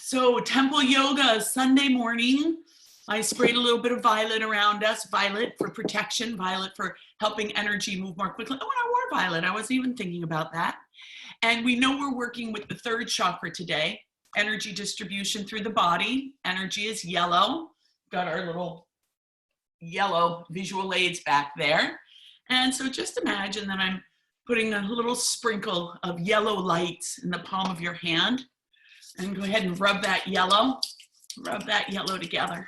So temple yoga, Sunday morning. I sprayed a little bit of violet around us, violet for protection, violet for helping energy move more quickly. Oh, and I wore violet. I wasn't even thinking about that. And we know we're working with the third chakra today, energy distribution through the body. Energy is yellow. Got our little yellow visual aids back there. And so just imagine that I'm putting a little sprinkle of yellow light in the palm of your hand. And go ahead and rub that yellow together.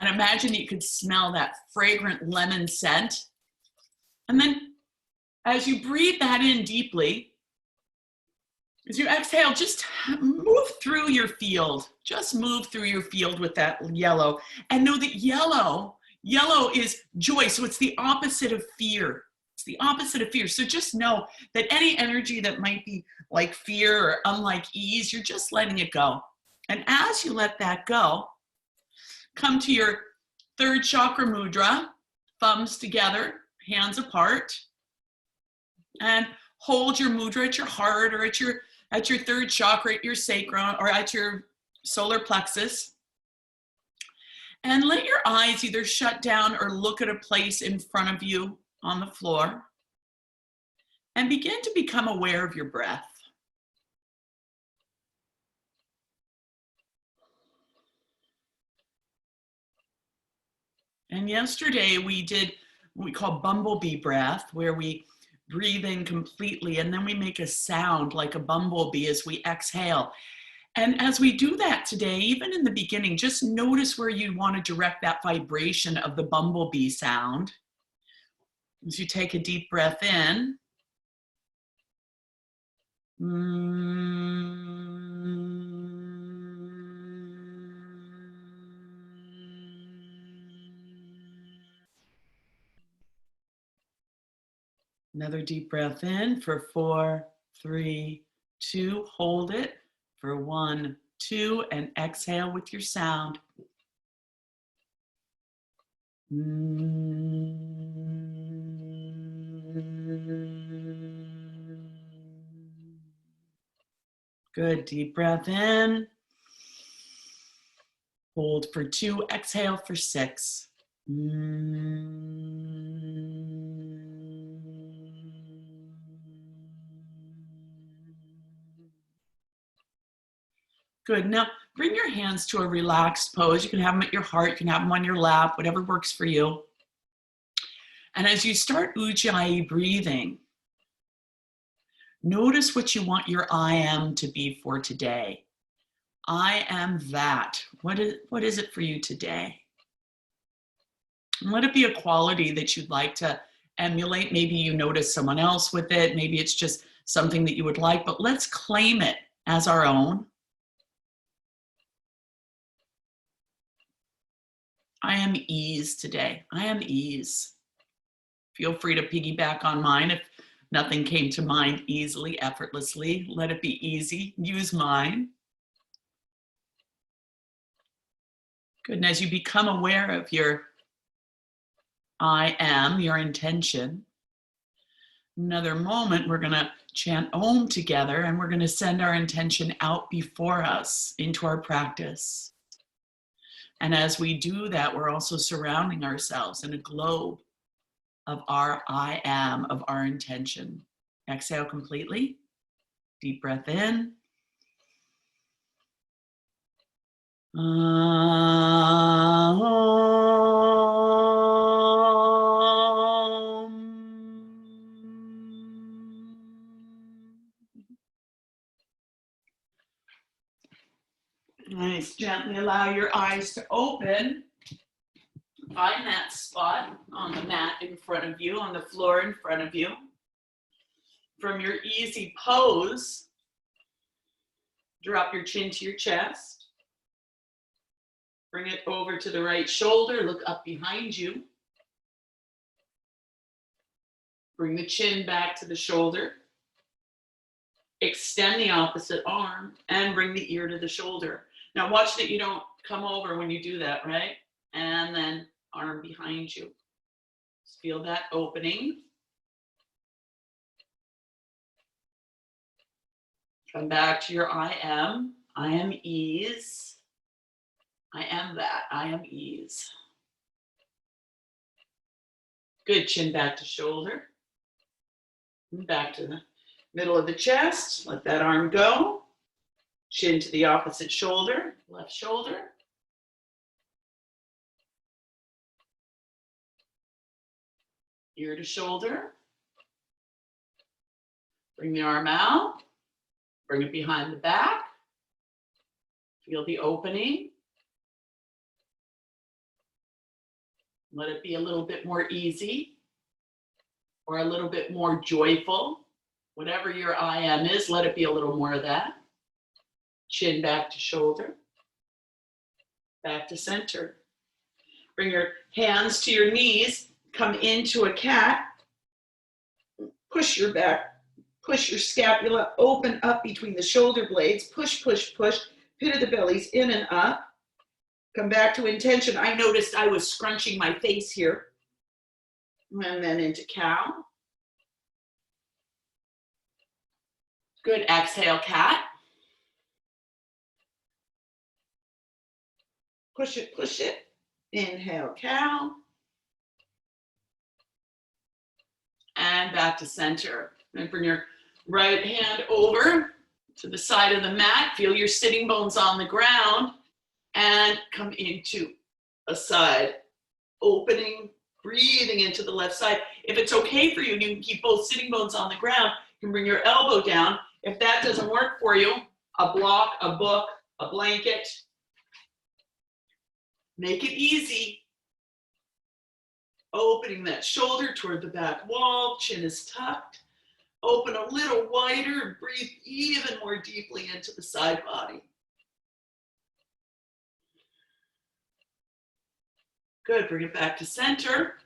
And imagine you could smell that fragrant lemon scent. And then as you breathe that in deeply, as you exhale, just move through your field. Just move through your field with that yellow. And know that yellow is joy. So it's the opposite of fear. It's the opposite of fear. So just know that any energy that might be like fear or unlike ease, you're just letting it go. And as you let that go, come to your third chakra mudra, thumbs together, hands apart, and hold your mudra at your heart or at your third chakra, at your sacrum, or at your solar plexus. And let your eyes either shut down or look at a place in front of you on the floor. And begin to become aware of your breath. And yesterday we did what we call bumblebee breath, where we breathe in completely and then we make a sound like a bumblebee as we exhale. And as we do that today, even in the beginning, just notice where you want to direct that vibration of the bumblebee sound. As you take a deep breath in. Another deep breath in for 4, 3, 2. Hold it for 1, 2, and exhale with your sound. Good, deep breath in. Hold for 2, exhale for 6. Good, now bring your hands to a relaxed pose. You can have them at your heart, you can have them on your lap, whatever works for you. And as you start Ujjayi breathing, notice what you want your I am to be for today. I am that. What is it for you today? And let it be a quality that you'd like to emulate. Maybe you notice someone else with it. Maybe it's just something that you would like, but let's claim it as our own. I am ease today. I am ease. Feel free to piggyback on mine if nothing came to mind easily, effortlessly. Let it be easy. Use mine. Good. And as you become aware of your I am, your intention, another moment, we're going to chant Om together and we're going to send our intention out before us into our practice. And as we do that, we're also surrounding ourselves in a globe of our I am, of our intention. Exhale completely. Deep breath in. Nice. Gently allow your eyes to open. Find that spot on the mat in front of you, on the floor in front of you. From your easy pose, drop your chin to your chest. Bring it over to the right shoulder, look up behind you. Bring the chin back to the shoulder. Extend the opposite arm and bring the ear to the shoulder. Now watch that you don't come over when you do that, right? And then arm behind you. Just feel that opening. Come back to your I am ease. I am that, I am ease. Good, chin back to shoulder. Back to the middle of the chest, let that arm go. Chin to the opposite shoulder, left shoulder. Ear to shoulder. Bring the arm out, bring it behind the back. Feel the opening. Let it be a little bit more easy or a little bit more joyful. Whatever your I am is, let it be a little more of that. Chin back to shoulder, back to center. Bring your hands to your knees, come into a cat. Push your back, push your scapula, open up between the shoulder blades, push, push, push, pit of the belly's in and up. Come back to intention. I noticed I was scrunching my face here. And then into cow. Good, exhale, cat. Push it, push it. Inhale, cow. And back to center. And bring your right hand over to the side of the mat. Feel your sitting bones on the ground. And come into a side opening, breathing into the left side. If it's okay for you, you can keep both sitting bones on the ground. You can bring your elbow down. If that doesn't work for you, a block, a book, a blanket. Make it easy. Opening that shoulder toward the back wall, chin is tucked. Open a little wider and breathe even more deeply into the side body. Good, bring it back to center.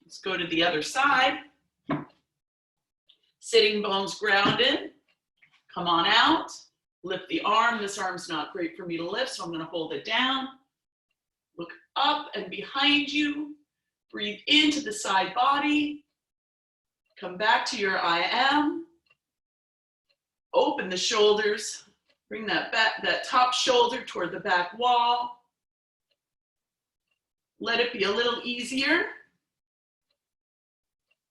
Let's go to the other side. Sitting bones grounded. Come on out. Lift the arm. This arm's not great for me to lift, so I'm going to hold it down. Look up and behind you. Breathe into the side body. Come back to your I am. Open the shoulders. Bring that back, that top shoulder toward the back wall. Let it be a little easier.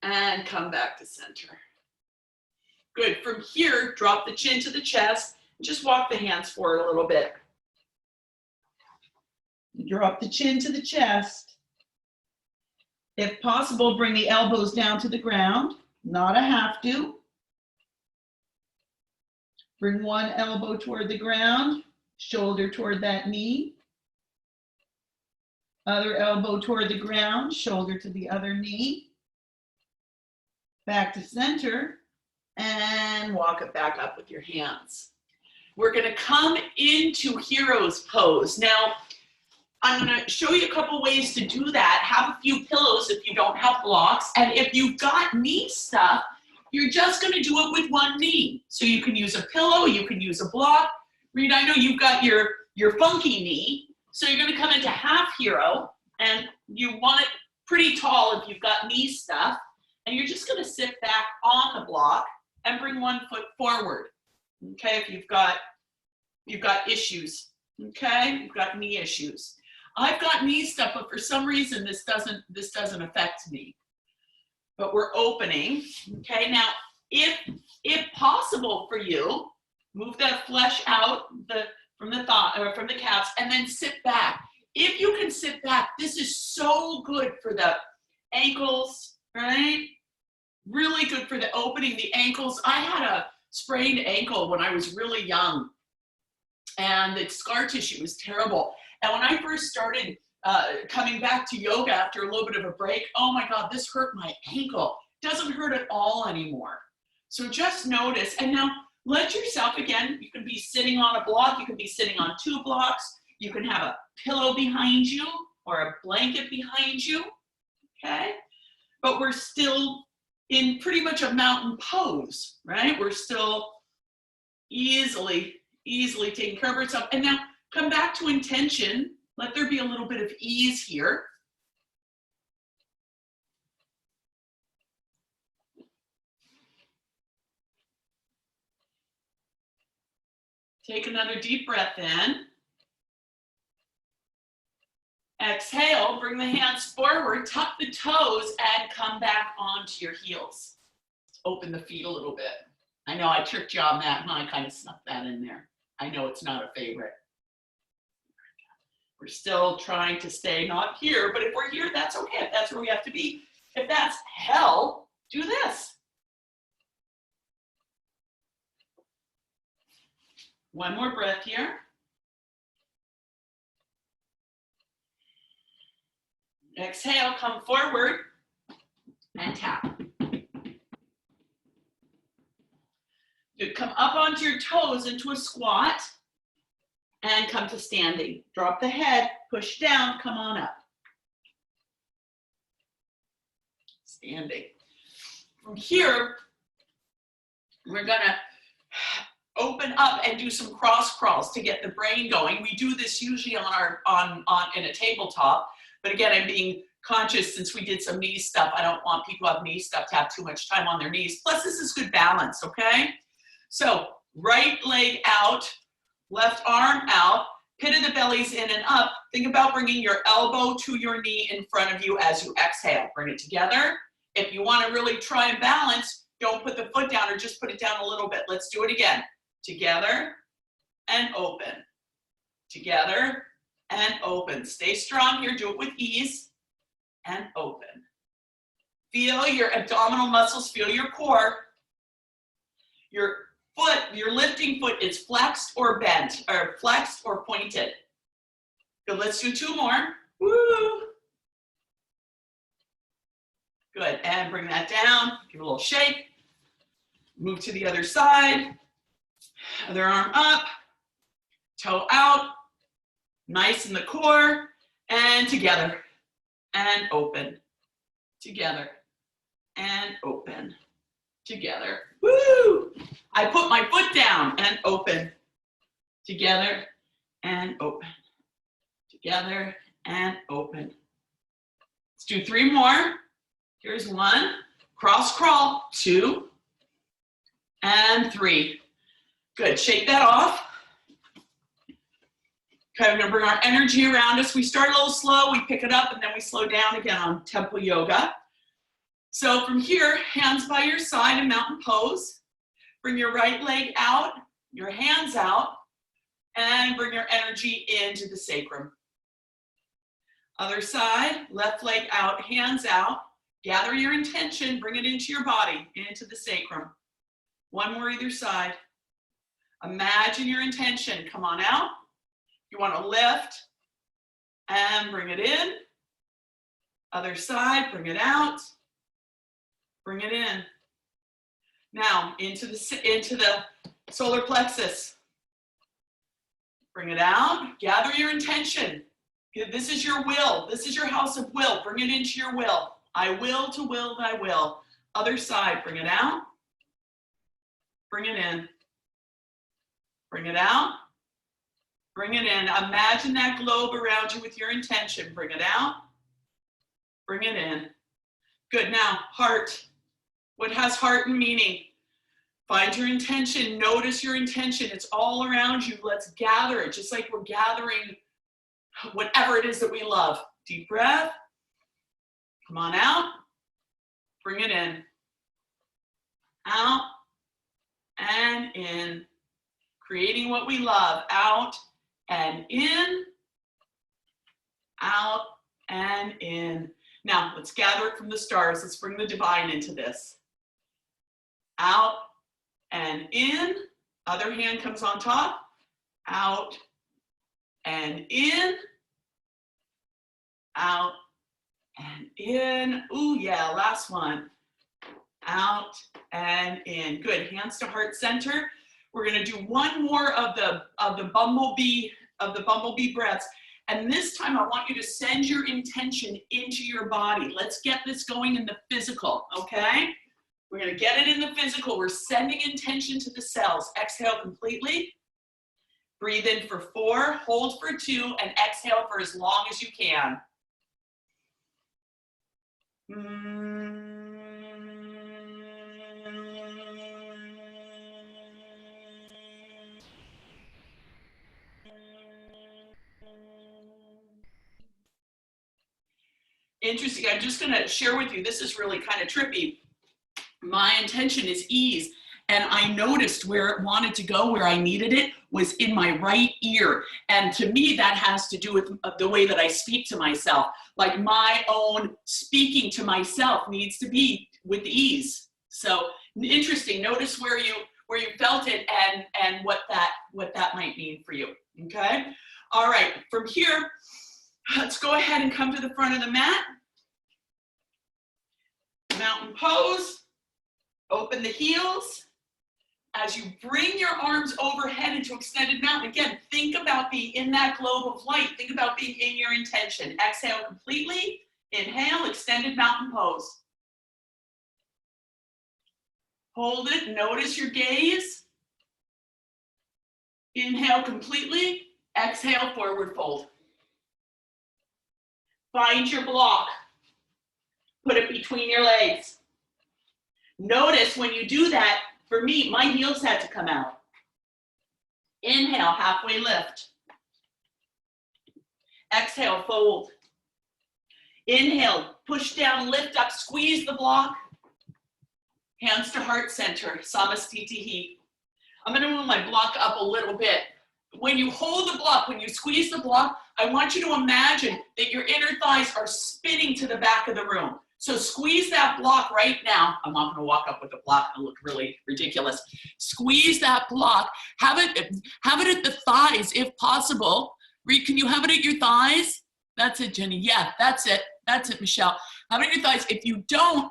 And come back to center. Good. From here, drop the chin to the chest. And just walk the hands forward a little bit. Drop the chin to the chest. If possible, bring the elbows down to the ground. Not a have to. Bring one elbow toward the ground, shoulder toward that knee. Other elbow toward the ground, shoulder to the other knee. Back to center, and walk it back up with your hands. We're gonna come into hero's pose. Now, I'm gonna show you a couple ways to do that. Have a few pillows if you don't have blocks, and if you've got knee stuff, you're just gonna do it with one knee. So you can use a pillow, you can use a block. Reed, I know you've got your funky knee. So you're gonna come into half hero, and you want it pretty tall if you've got knee stuff, and you're just gonna sit back on the block and bring one foot forward, okay, if you've got issues, okay, you've got knee issues. I've got knee stuff, but for some reason this doesn't affect me. But we're opening, okay? Now, if possible for you, move that flesh out from the calves, and then sit back. If you can sit back, this is so good for the ankles, right? Really good for the opening the ankles. I had a sprained ankle when I was really young, and the scar tissue was terrible. And when I first started coming back to yoga after a little bit of a break, oh my God, this hurt my ankle. Doesn't hurt at all anymore. So just notice, and now let yourself, again, you can be sitting on a block, you can be sitting on 2 blocks, you can have a pillow behind you or a blanket behind you, okay? But we're still in pretty much a mountain pose, right? We're still easily taking care of ourselves. And now come back to intention. Let there be a little bit of ease here. Take another deep breath in. Exhale, bring the hands forward, tuck the toes, and come back onto your heels. Open the feet a little bit. I know I tricked you on that, and I kind of snuck that in there. I know it's not a favorite. We're still trying to stay not here, but if we're here, that's okay. If that's where we have to be. If that's hell, do this. One more breath here. Exhale, come forward and tap. Good. Come up onto your toes into a squat and come to standing. Drop the head, push down, come on up. Standing. From here, we're gonna open up and do some cross crawls to get the brain going. We do this usually in a tabletop, but again, I'm being conscious since we did some knee stuff. I don't want people who have knee stuff to have too much time on their knees. Plus, this is good balance, okay? So, right leg out, left arm out, pit of the belly's in and up. Think about bringing your elbow to your knee in front of you as you exhale. Bring it together. If you want to really try and balance, don't put the foot down or just put it down a little bit. Let's do it again. Together and open. Together and open. Stay strong here. Do it with ease and open. Feel your abdominal muscles. Feel your core. Your foot, your lifting foot is flexed or bent, or flexed or pointed. Good. Let's do two more. Woo! Good. And bring that down. Give it a little shake. Move to the other side. Other arm up, toe out, nice in the core, and together, and open, together, and open, together. Woo! I put my foot down and open, together, and open, together, and open. Let's do three more. Here's one, cross crawl, 2, and 3. Good, shake that off. Okay, we're gonna bring our energy around us. We start a little slow, we pick it up, and then we slow down again on tempo yoga. So from here, hands by your side in mountain pose. Bring your right leg out, your hands out, and bring your energy into the sacrum. Other side, left leg out, hands out. Gather your intention, bring it into your body, into the sacrum. One more either side. Imagine your intention. Come on out. You want to lift and bring it in. Other side, bring it out. Bring it in. Now into the solar plexus. Bring it out. Gather your intention. This is your will. This is your house of will. Bring it into your will. I will to will thy will. Other side, bring it out. Bring it in. Bring it out, bring it in. Imagine that globe around you with your intention. Bring it out, bring it in. Good, now, heart. What has heart and meaning? Find your intention, notice your intention. It's all around you. Let's gather it, just like we're gathering whatever it is that we love. Deep breath, come on out, bring it in. Out and in. Creating what we love, out and in, out and in. Now, let's gather it from the stars. Let's bring the divine into this. Out and in. Other hand comes on top. Out and in. Out and in. Ooh, yeah, last one. Out and in. Good, hands to heart center. We're going to do one more of the bumblebee breaths. And this time I want you to send your intention into your body. Let's get this going in the physical, okay? We're going to get it in the physical. We're sending intention to the cells. Exhale completely. Breathe in for 4, hold for 2, and exhale for as long as you can. Interesting. I'm just going to share with you, this is really kind of trippy. My intention is ease. And I noticed where it wanted to go, where I needed it, was in my right ear. And to me, that has to do with the way that I speak to myself. Like my own speaking to myself needs to be with ease. So interesting. Notice where you felt it and what that might mean for you. Okay. All right. From here, let's go ahead and come to the front of the mat. Mountain pose. Open the heels. As you bring your arms overhead into extended mountain, again, think about being in that globe of light. Think about being in your intention. Exhale completely. Inhale, extended mountain pose. Hold it. Notice your gaze. Inhale completely. Exhale, forward fold. Find your block. Put it between your legs. Notice when you do that, for me, my heels had to come out. Inhale, halfway lift. Exhale, fold. Inhale, push down, lift up, squeeze the block. Hands to heart center, Samastitihi. I'm gonna move my block up a little bit. When you hold the block, when you squeeze the block, I want you to imagine that your inner thighs are spinning to the back of the room. So squeeze that block right now. I'm not gonna walk up with the block and look really ridiculous. Squeeze that block. Have it at the thighs if possible. Reed, can you have it at your thighs? That's it, Jenny. Yeah, that's it. That's it, Michelle. Have it at your thighs. If you don't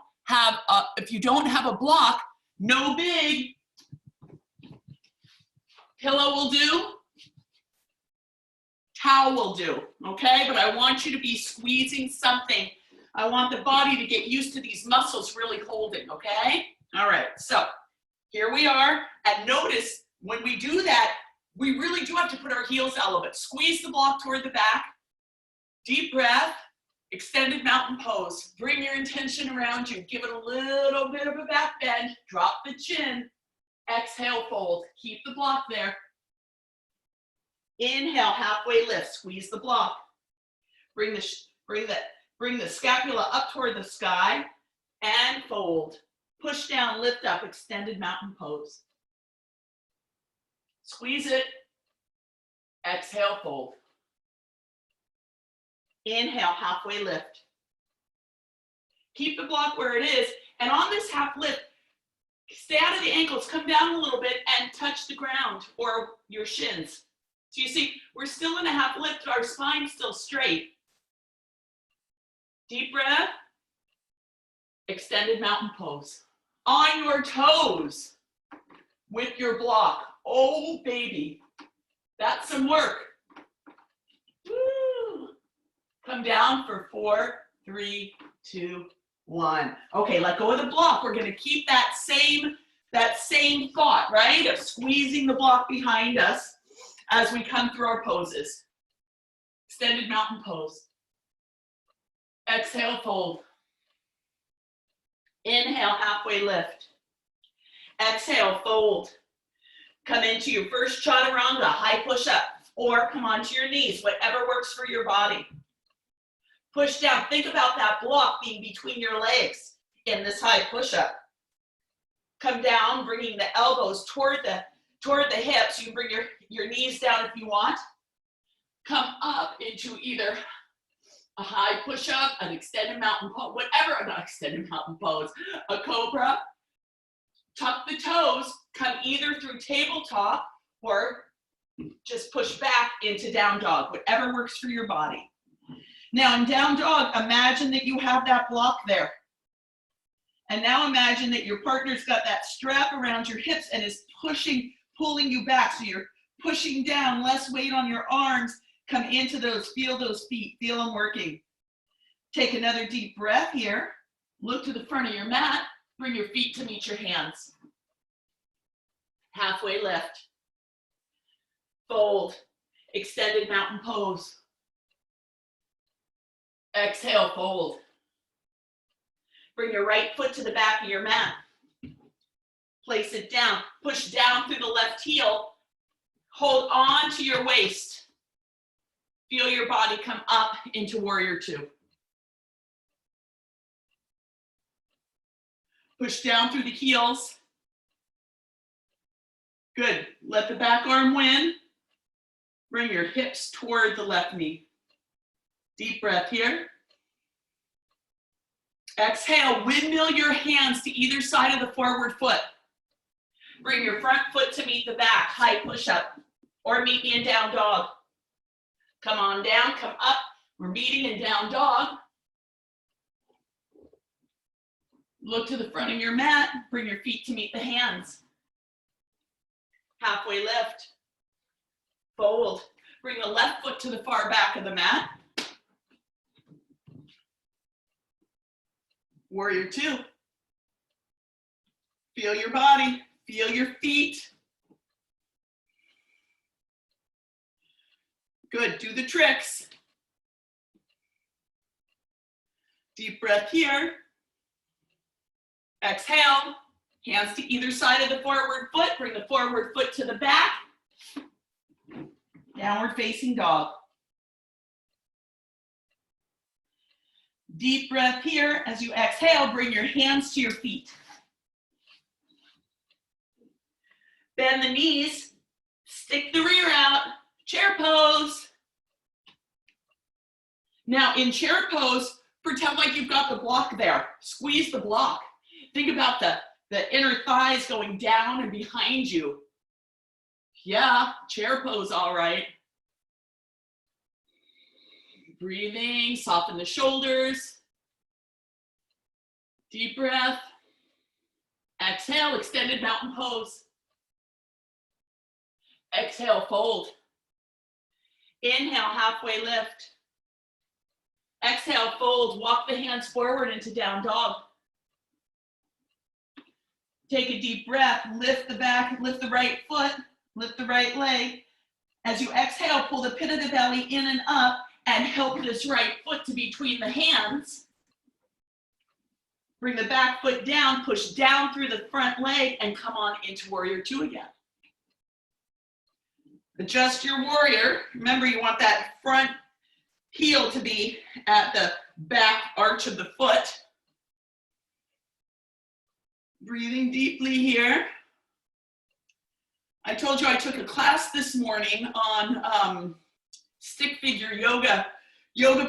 have a block, no big. Pillow will do. Towel will do. Okay, but I want you to be squeezing something. I want the body to get used to these muscles really holding, okay? All right, so here we are. And notice when we do that, we really do have to put our heels out a little bit. Squeeze the block toward the back. Deep breath, extended mountain pose. Bring your intention around you. Give it a little bit of a back bend. Drop the chin. Exhale, fold. Keep the block there. Inhale, halfway lift. Squeeze the block. Bring the scapula up toward the sky and fold. Push down, lift up, extended mountain pose. Squeeze it. Exhale, fold. Inhale, halfway lift. Keep the block where it is. And on this half lift, stay out of the ankles, come down a little bit and touch the ground or your shins. So you see, we're still in a half lift, our spine's still straight. Deep breath, extended mountain pose. On your toes with your block. Oh, baby, that's some work. Woo. Come down for 4, 3, 2, 1. Okay, let go of the block. We're gonna keep that same thought, right? Of squeezing the block behind us as we come through our poses. Extended mountain pose. Exhale, fold. Inhale, halfway lift. Exhale, fold. Come into your first chaturanga, high push-up, or come onto your knees, whatever works for your body. Push down. Think about that block being between your legs in this high push-up. Come down, bringing the elbows toward the hips. You can bring your knees down if you want. Come up into either a high push-up, an extended mountain pose, whatever, not extended mountain pose, a cobra. Tuck the toes, come either through tabletop or just push back into down dog, whatever works for your body. Now in down dog, imagine that you have that block there. And now imagine that your partner's got that strap around your hips and is pulling you back. So you're pushing down, less weight on your arms. Come into those, feel those feet, feel them working. Take another deep breath here. Look to the front of your mat. Bring your feet to meet your hands. Halfway lift. Fold. Extended mountain pose. Exhale, fold. Bring your right foot to the back of your mat. Place it down. Push down through the left heel. Hold on to your waist. Feel your body come up into warrior two. Push down through the heels. Good. Let the back arm win. Bring your hips toward the left knee. Deep breath here. Exhale, windmill your hands to either side of the forward foot. Bring your front foot to meet the back, high push-up, or meet me in down dog. Come on down, come up. We're meeting in down dog. Look to the front of your mat. Bring your feet to meet the hands. Halfway lift. Fold. Bring the left foot to the far back of the mat. Warrior two. Feel your body. Feel your feet. Good. Do the tricks. Deep breath here. Exhale. Hands to either side of the forward foot. Bring the forward foot to the back. Downward facing dog. Deep breath here. As you exhale, bring your hands to your feet. Bend the knees. Stick the rear out. Chair pose. Now in chair pose, pretend like you've got the block there. Squeeze the block. Think about the inner thighs going down and behind you. Yeah, chair pose, all right. Breathing, soften the shoulders. Deep breath. Exhale, extended mountain pose. Exhale, fold. Inhale, halfway lift. Exhale, fold. Walk the hands forward into down dog. Take a deep breath. Lift the back, lift the right foot, lift the right leg. As you exhale, pull the pit of the belly in and up and help this right foot to between the hands. Bring the back foot down, push down through the front leg, and come on into warrior two again. Adjust your warrior. Remember, you want that front heel to be at the back arch of the foot. Breathing deeply here. I told you I took a class this morning on stick figure yoga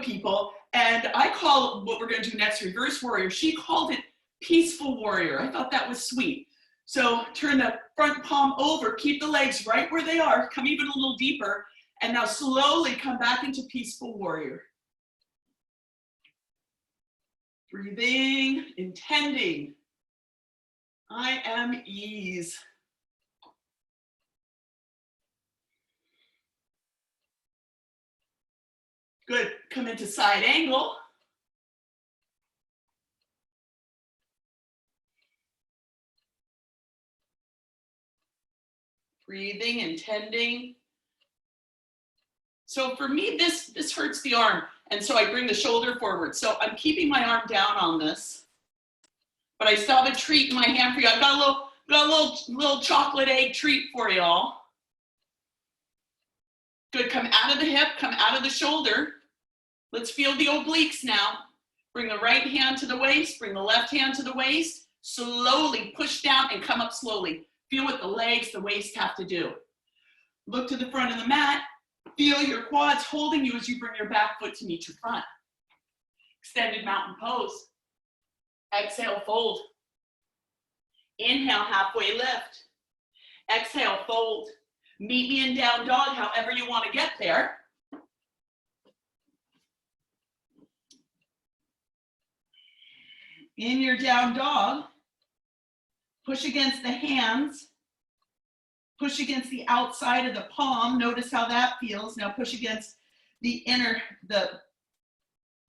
people, and I call what we're going to do next reverse warrior. She called it peaceful warrior. I thought that was sweet. So turn the front palm over, keep the legs right where they are, come even a little deeper, and now slowly come back into peaceful warrior. Breathing, intending. I am ease. Good, come into side angle. Breathing, intending. So for me, this hurts the arm. And so I bring the shoulder forward. So I'm keeping my arm down on this, but I still have a treat in my hand for you. I've got a little chocolate egg treat for y'all. Good, come out of the hip, come out of the shoulder. Let's feel the obliques now. Bring the right hand to the waist, bring the left hand to the waist. Slowly push down and come up slowly. Feel what the legs, the waist have to do. Look to the front of the mat. Feel your quads holding you as you bring your back foot to meet your front. Extended mountain pose. Exhale, fold. Inhale, halfway lift. Exhale, fold. Meet me in down dog, however you want to get there. In your down dog, push against the hands. Push against the outside of the palm. Notice how that feels. Now push against the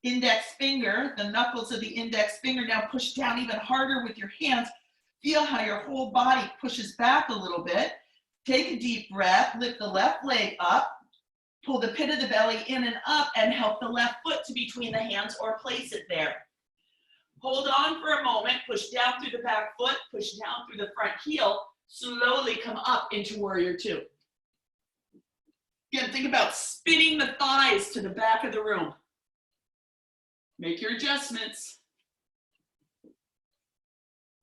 index finger, the knuckles of the index finger. Now push down even harder with your hands. Feel how your whole body pushes back a little bit. Take a deep breath. Lift the left leg up. Pull the pit of the belly in and up and help the left foot to between the hands or place it there. Hold on for a moment. Push down through the back foot. Push down through the front heel. Slowly come up into warrior two. Again, think about spinning the thighs to the back of the room. Make your adjustments.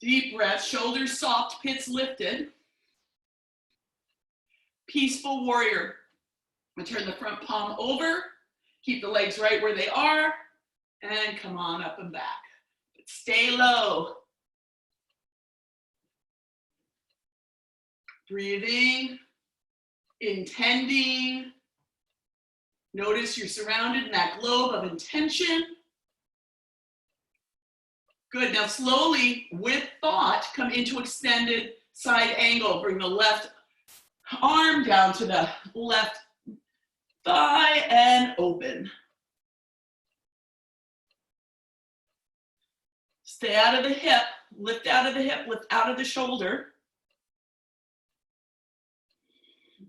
Deep breath, shoulders soft, pits lifted. Peaceful warrior. Turn the front palm over, keep the legs right where they are, and come on up and back. But stay low. Breathing, intending. Notice you're surrounded in that globe of intention. Good, now slowly, with thought, come into extended side angle. Bring the left arm down to the left thigh and open. Stay out of the hip, lift out of the hip, lift out of the shoulder.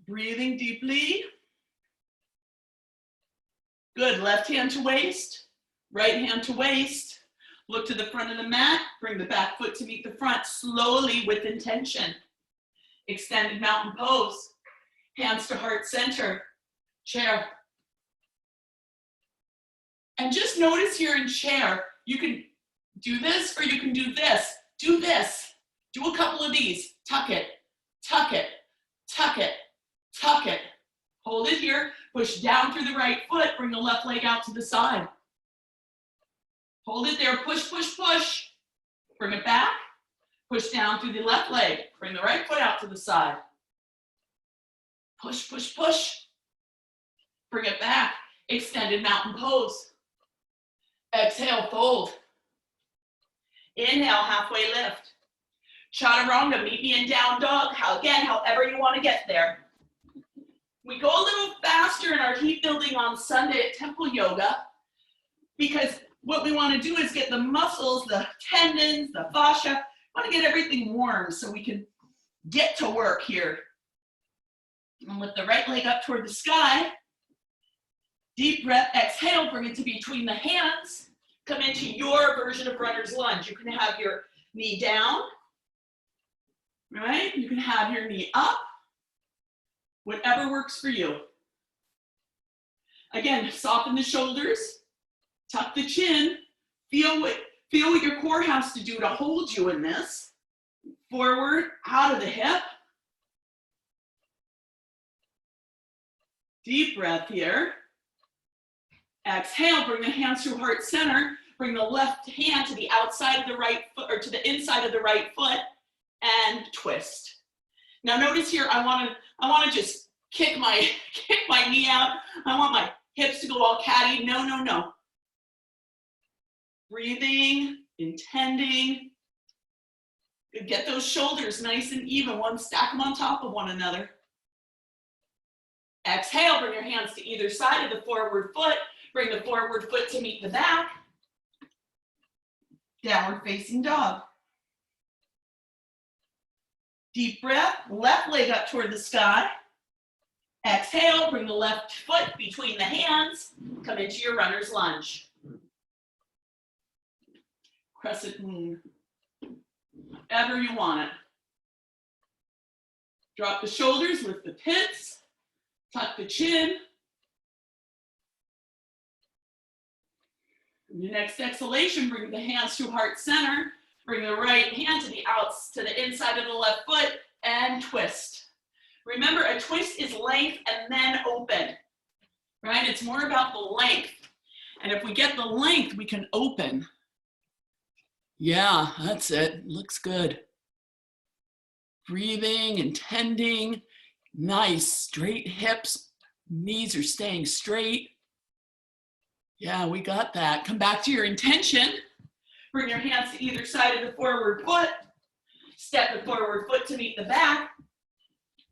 Breathing deeply. Good, left hand to waist, right hand to waist. Look to the front of the mat, bring the back foot to meet the front, slowly with intention. Extended mountain pose, hands to heart center, chair. And just notice here in chair, you can do this or you can do this. Do this, do a couple of these. Tuck it, tuck it, tuck it, tuck it. Hold it here, push down through the right foot, bring the left leg out to the side. Hold it there, push, push, push. Bring it back, push down through the left leg, bring the right foot out to the side. Push, push, push. Bring it back, extended mountain pose. Exhale, fold. Inhale, halfway lift. Chaturanga, meet me in down dog. Again, however you want to get there. We go a little faster in our heat building on Sunday at Temple Yoga because what we want to do is get the muscles, the tendons, the fascia, we want to get everything warm so we can get to work here. And lift the right leg up toward the sky. Deep breath, exhale, bring it to between the hands. Come into your version of runner's lunge. You can have your knee down, right? You can have your knee up, whatever works for you. Again, soften the shoulders, tuck the chin, feel what your core has to do to hold you in this. Forward, out of the hip. Deep breath here. Exhale, bring the hands to heart center. Bring the left hand to the outside of the right foot, or to the inside of the right foot, and twist. Now notice here, I want to just kick my knee out. I want my hips to go all catty. No, no, no. Breathing, intending. Get those shoulders nice and even. Stack them on top of one another. Exhale, bring your hands to either side of the forward foot. Bring the forward foot to meet the back. Downward facing dog. Deep breath, left leg up toward the sky. Exhale, bring the left foot between the hands. Come into your runner's lunge. Crescent moon. However you want it. Drop the shoulders with the pits. Tuck the chin. Your next exhalation, bring the hands to heart center. Bring the right hand to the inside of the left foot and twist. Remember, a twist is length and then open, right? It's more about the length. And if we get the length, we can open. Yeah, that's it. Looks good. Breathing, intending. Nice, straight hips. Knees are staying straight. Yeah, we got that. Come back to your intention. Bring your hands to either side of the forward foot. Step the forward foot to meet the back.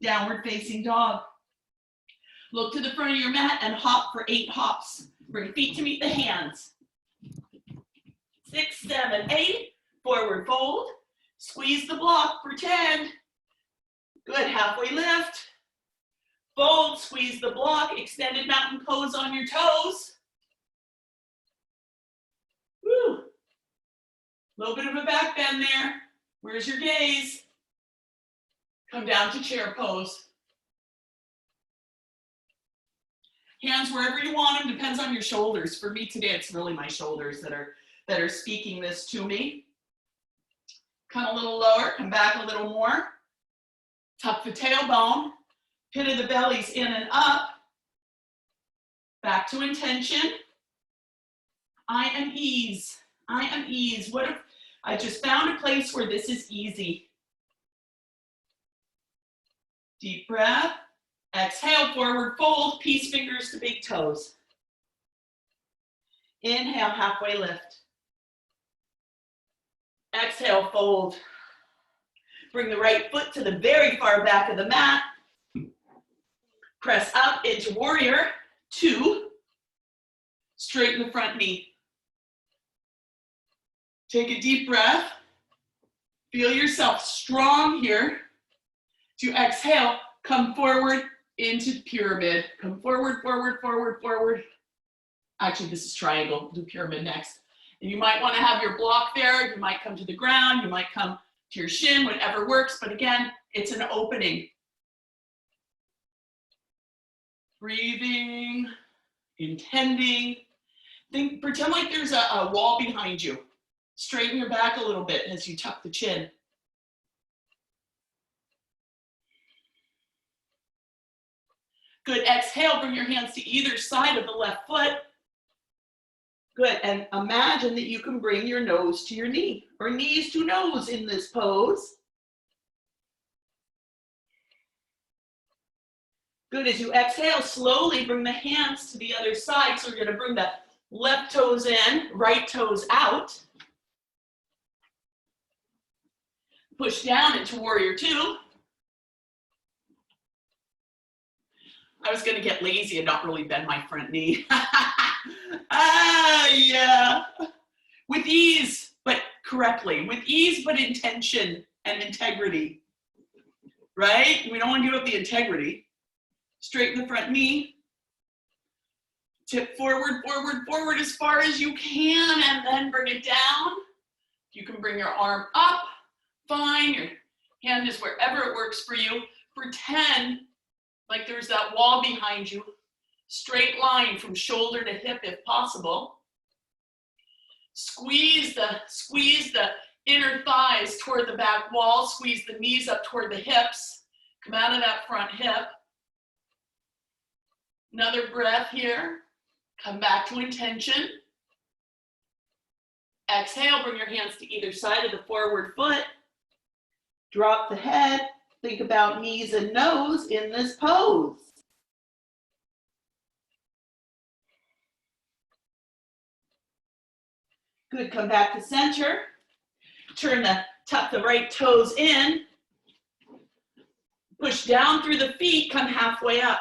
Downward facing dog. Look to the front of your mat and hop for 8 hops. Bring feet to meet the hands. 6, 7, 8. Forward fold. Squeeze the block for 10. Good, halfway lift. Fold, squeeze the block. Extended mountain pose on your toes. Woo. Little bit of a back bend there. Where's your gaze? Come down to chair pose. Hands wherever you want them, depends on your shoulders. For me today, it's really my shoulders that are speaking this to me. Come a little lower, come back a little more. Tuck the tailbone, pit of the belly's in and up. Back to intention. I am ease. I am ease. What if I just found a place where this is easy? Deep breath. Exhale, forward fold, peace fingers to big toes. Inhale, halfway lift. Exhale, fold. Bring the right foot to the very far back of the mat. Press up into warrior two. Straighten the front knee. Take a deep breath. Feel yourself strong here. To exhale, come forward into pyramid. Come forward, forward, forward, forward. Actually, this is triangle. We'll do pyramid next. And you might want to have your block there. You might come to the ground. You might come to your shin, whatever works. But again, it's an opening. Breathing, intending. Pretend like there's a wall behind you. Straighten your back a little bit as you tuck the chin. Good, exhale, bring your hands to either side of the left foot. Good, and imagine that you can bring your nose to your knee, or knees to nose in this pose. Good, as you exhale, slowly bring the hands to the other side. So we're gonna bring the left toes in, right toes out. Push down into warrior two. I was gonna get lazy and not really bend my front knee. Yeah. With ease, but correctly. With ease, but intention and integrity. Right? We don't want to give up the integrity. Straighten the front knee. Tip forward, forward, forward as far as you can, and then bring it down. You can bring your arm up. Fine. Your hand is wherever it works for you. Pretend like there's that wall behind you. Straight line from shoulder to hip if possible. Squeeze the inner thighs toward the back wall. Squeeze the knees up toward the hips. Come out of that front hip. Another breath here. Come back to intention. Exhale, bring your hands to either side of the forward foot. Drop the head. Think about knees and nose in this pose. Good, come back to center. Tuck the right toes in. Push down through the feet, come halfway up.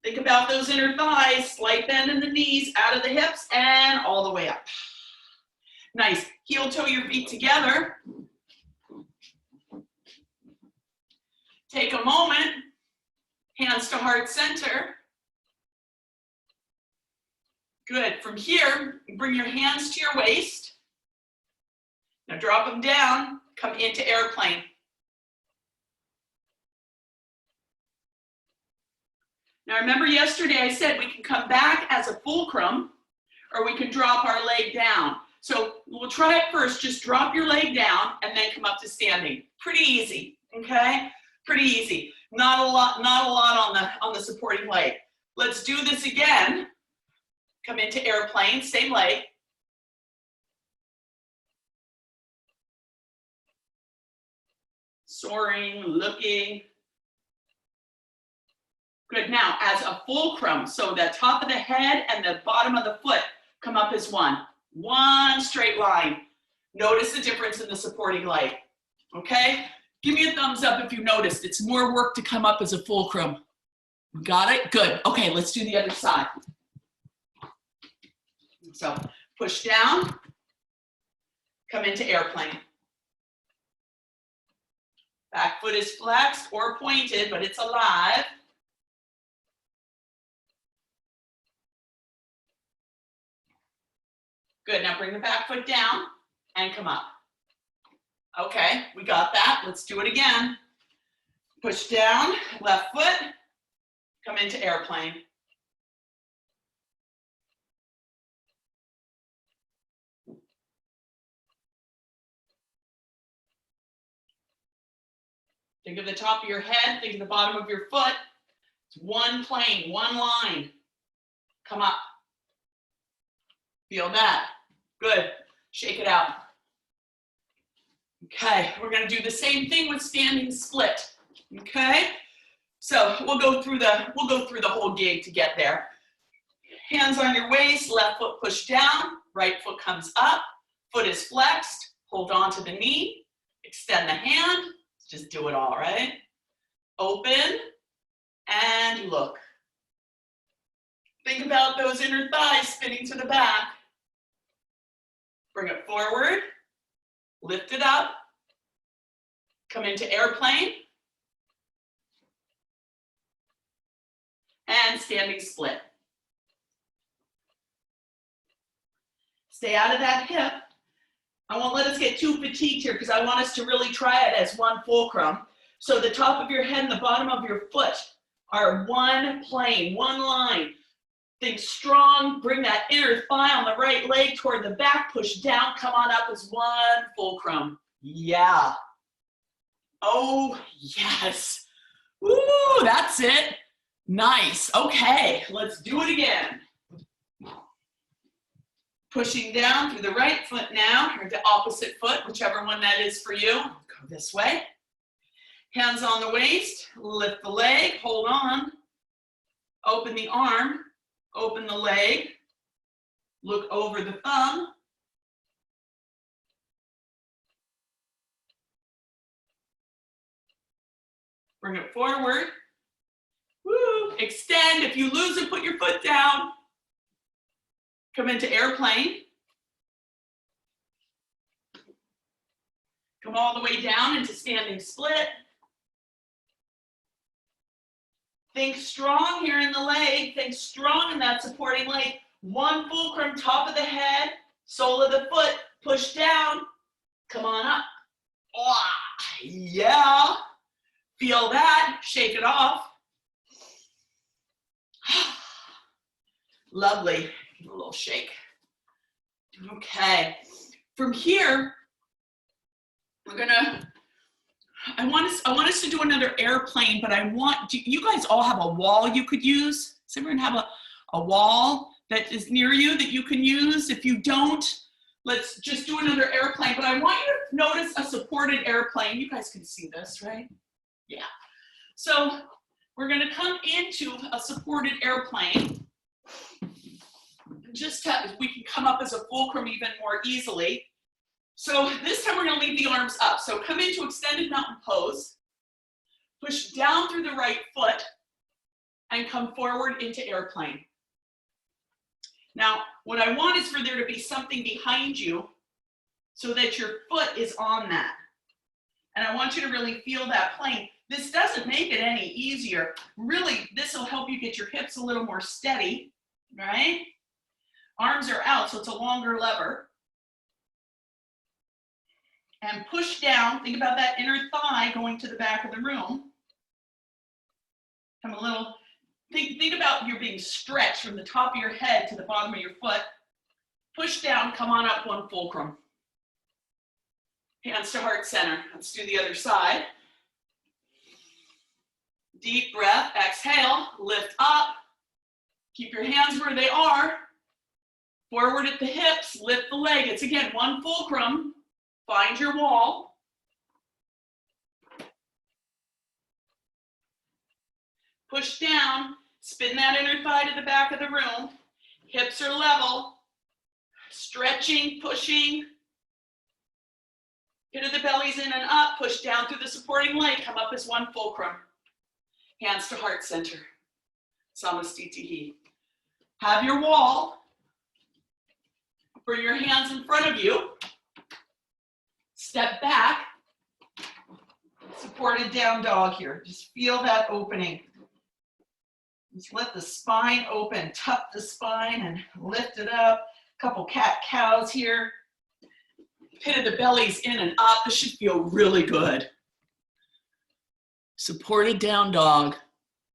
Think about those inner thighs, slight bend in the knees, out of the hips, and all the way up. Nice, heel toe your feet together. Take a moment, hands to heart center. Good, from here, bring your hands to your waist. Now drop them down, come into airplane. Now remember yesterday I said we can come back as a fulcrum or we can drop our leg down. So we'll try it first, just drop your leg down and then come up to standing. Pretty easy, okay? Pretty easy. Not a lot on the supporting leg. Let's do this again. Come into airplane, same leg. Soaring, looking. Good, now as a fulcrum, so the top of the head and the bottom of the foot come up as one. One straight line. Notice the difference in the supporting leg, okay? Give me a thumbs up if you noticed. It's more work to come up as a fulcrum. Got it? Good. Okay, let's do the other side. So push down, come into airplane. Back foot is flexed or pointed, but it's alive. Good, now bring the back foot down and come up. Okay, we got that. Let's do it again. Push down, left foot, come into airplane. Think of the top of your head, think of the bottom of your foot. It's one plane, one line. Come up. Feel that. Good. Shake it out. Okay, we're going to do the same thing with standing split. Okay? So we'll go through the whole gig to get there. Hands on your waist, left foot pushed down, right foot comes up, foot is flexed, hold on to the knee, extend the hand, just do it all, right? Open and look. Think about those inner thighs spinning to the back. Bring it forward, lift it up, come into airplane, and standing split. Stay out of that hip. I won't let us get too fatigued here because I want us to really try it as one fulcrum. So the top of your head and the bottom of your foot are one plane, one line. Think strong, bring that inner thigh on the right leg toward the back, push down, come on up as one fulcrum. Yeah. Oh, yes. Woo, that's it. Nice. Okay, let's do it again. Pushing down through the right foot now, or the opposite foot, whichever one that is for you. Go this way. Hands on the waist, lift the leg, hold on. Open the arm, open the leg, look over the thumb. Bring it forward. Woo, extend. If you lose it, put your foot down. Come into airplane. Come all the way down into standing split. Think strong here in the leg. Think strong in that supporting leg. One fulcrum, top of the head, sole of the foot, push down. Come on up. Oh, yeah. Feel that. Shake it off. Lovely. Give it a little shake. Okay. From here, I want us to do another airplane, but do you guys all have a wall you could use? Does everyone have a wall that is near you that you can use? If you don't, let's just do another airplane, but I want you to notice a supported airplane. You guys can see this, right? Yeah. So we're gonna come into a supported airplane. Just we can come up as a fulcrum even more easily. So this time we're going to leave the arms up. So come into extended mountain pose, push down through the right foot, and come forward into airplane. Now, what I want is for there to be something behind you so that your foot is on that. And I want you to really feel that plane. This doesn't make it any easier. Really, this will help you get your hips a little more steady, right? Arms are out, so it's a longer lever. And push down. Think about that inner thigh going to the back of the room. Come a little, think about you being stretched from the top of your head to the bottom of your foot. Push down, come on up one fulcrum. Hands to heart center. Let's do the other side. Deep breath, exhale, lift up. Keep your hands where they are. Forward at the hips, lift the leg. It's again, one fulcrum. Find your wall. Push down, spin that inner thigh to the back of the room. Hips are level. Stretching, pushing. Pit of the belly's in and up. Push down through the supporting leg. Come up as one fulcrum. Hands to heart center. Samastitihi. Have your wall. Bring your hands in front of you. Step back. Supported down dog here. Just feel that opening. Just let the spine open. Tuck the spine and lift it up. Couple cat-cows here. Pit of the belly's in and up. This should feel really good. Supported down dog.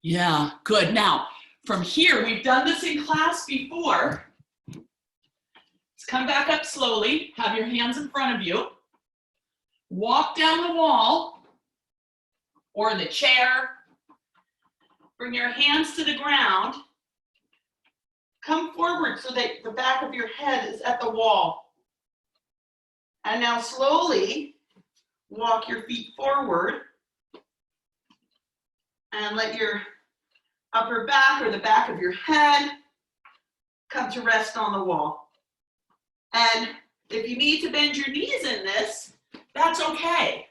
Yeah, good. Now, from here, we've done this in class before. Let's come back up slowly. Have your hands in front of you. Walk down the wall. or the chair. Bring your hands to the ground. Come forward so that the back of your head is at the wall. And now slowly walk your feet forward and let your upper back or the back of your head come to rest on the wall. And if you need to bend your knees in this, that's okay.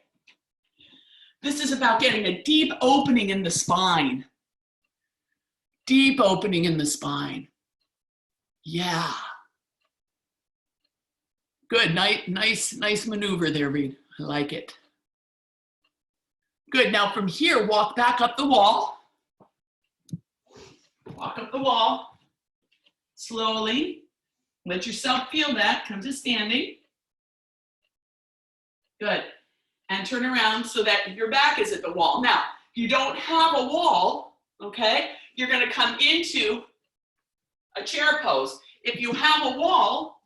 This is about getting a deep opening in the spine. Deep opening in the spine. Yeah. Good, nice maneuver there, Reed. I like it. Good, now from here, walk back up the wall. Walk up the wall. Slowly. Let yourself feel that. Come to standing. Good. And turn around so that your back is at the wall. Now, if you don't have a wall, okay, you're going to come into a chair pose. If you have a wall,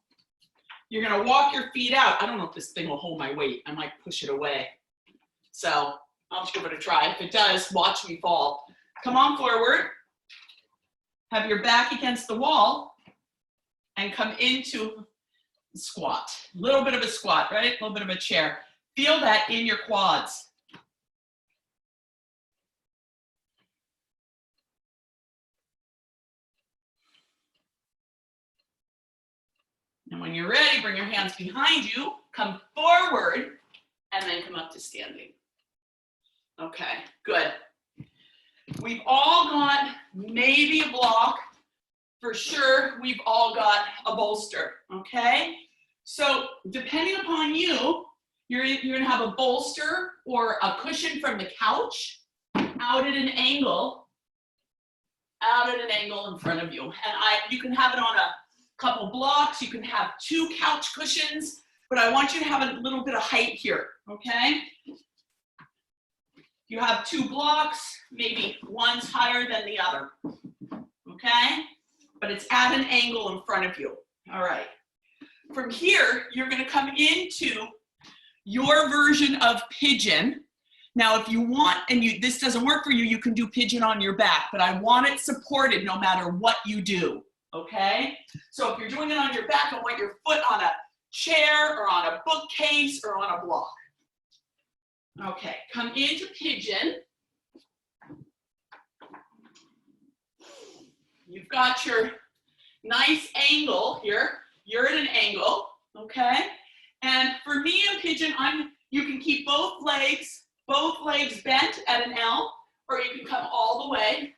you're going to walk your feet out. I don't know if this thing will hold my weight. I might push it away. So I'll just give it a try. If it does, watch me fall. Come on forward. Have your back against the wall and come into squat. A little bit of a squat, right? A little bit of a chair. Feel that in your quads. And when you're ready, bring your hands behind you, come forward, and then come up to standing. Okay, good. We've all got maybe a block. For sure, we've all got a bolster, okay? So depending upon you, you're gonna have a bolster or a cushion from the couch out at an angle in front of you. And you can have it on a couple blocks, you can have 2 couch cushions, but I want you to have a little bit of height here, okay? You have 2 blocks, maybe one's higher than the other, okay? But it's at an angle in front of you, all right. From here, you're gonna come into your version of pigeon. Now, if you want, and this doesn't work for you, you can do pigeon on your back, but I want it supported no matter what you do, okay? So if you're doing it on your back, I want your foot on a chair or on a bookcase or on a block. Okay, come into pigeon. You've got your nice angle here. You're at an angle, okay? And for me in pigeon, you can keep both legs bent at an L, or you can come all the way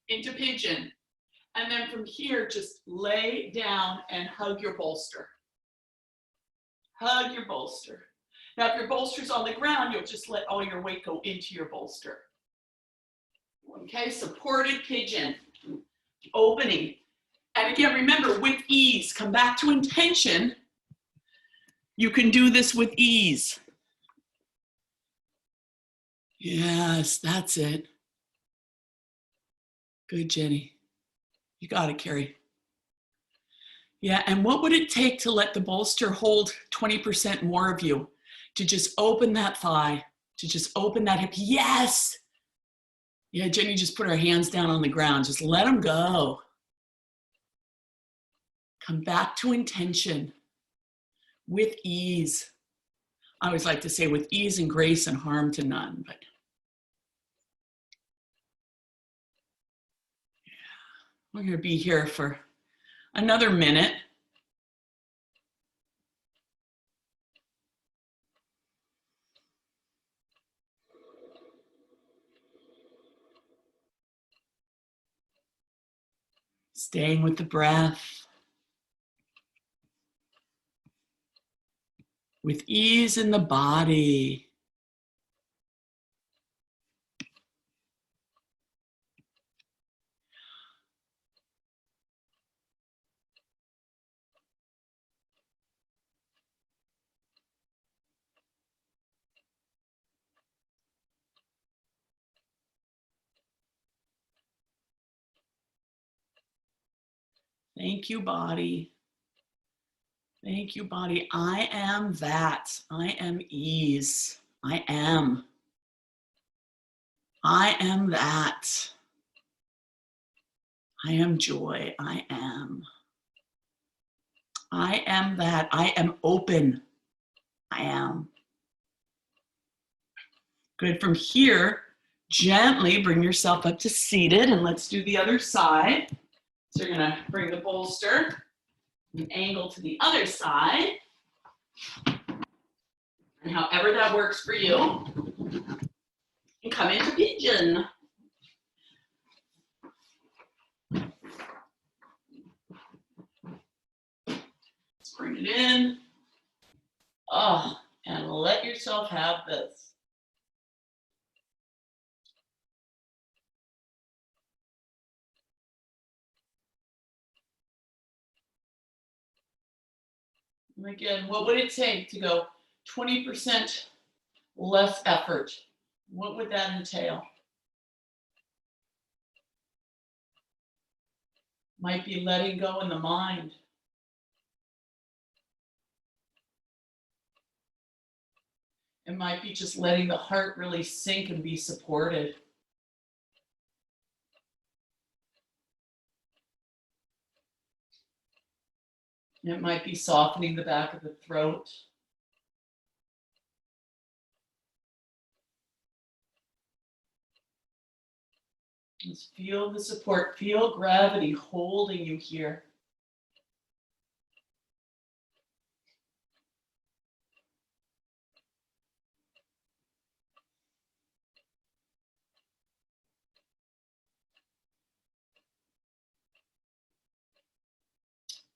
into pigeon. And then from here, just lay down and hug your bolster. Hug your bolster. Now, if your bolster's on the ground, you'll just let all your weight go into your bolster. Okay, supported pigeon, opening. And again, remember, with ease, come back to intention. You can do this with ease. Yes, that's it. Good, Jenny. You got it, Carrie. Yeah, and what would it take to let the bolster hold 20% more of you? To just open that thigh, to just open that hip. Yes! Yeah, Jenny just put her hands down on the ground. Just let them go. Come back to intention with ease. I always like to say with ease and grace and harm to none, but yeah, we're going to be here for another minute. Staying with the breath. With ease in the body. Thank you, body. Thank you, body. I am that. I am ease. I am. I am that. I am joy. I am. I am that. I am open. I am. Good. From here, gently bring yourself up to seated, and let's do the other side. So you're gonna bring the bolster and angle to the other side. And however that works for you, and come into pigeon. Let's bring it in. Oh, and let yourself have this. And again, what would it take to go 20% less effort? What would that entail? Might be letting go in the mind. It might be just letting the heart really sink and be supported. It might be softening the back of the throat. Just feel the support, feel gravity holding you here.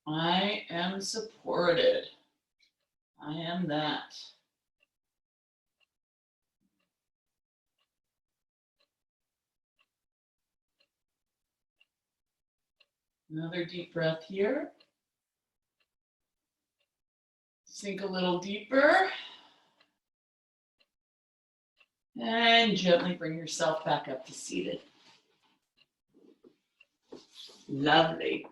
I am supported. I am that. Another deep breath here. Sink a little deeper. And gently bring yourself back up to seated. Lovely.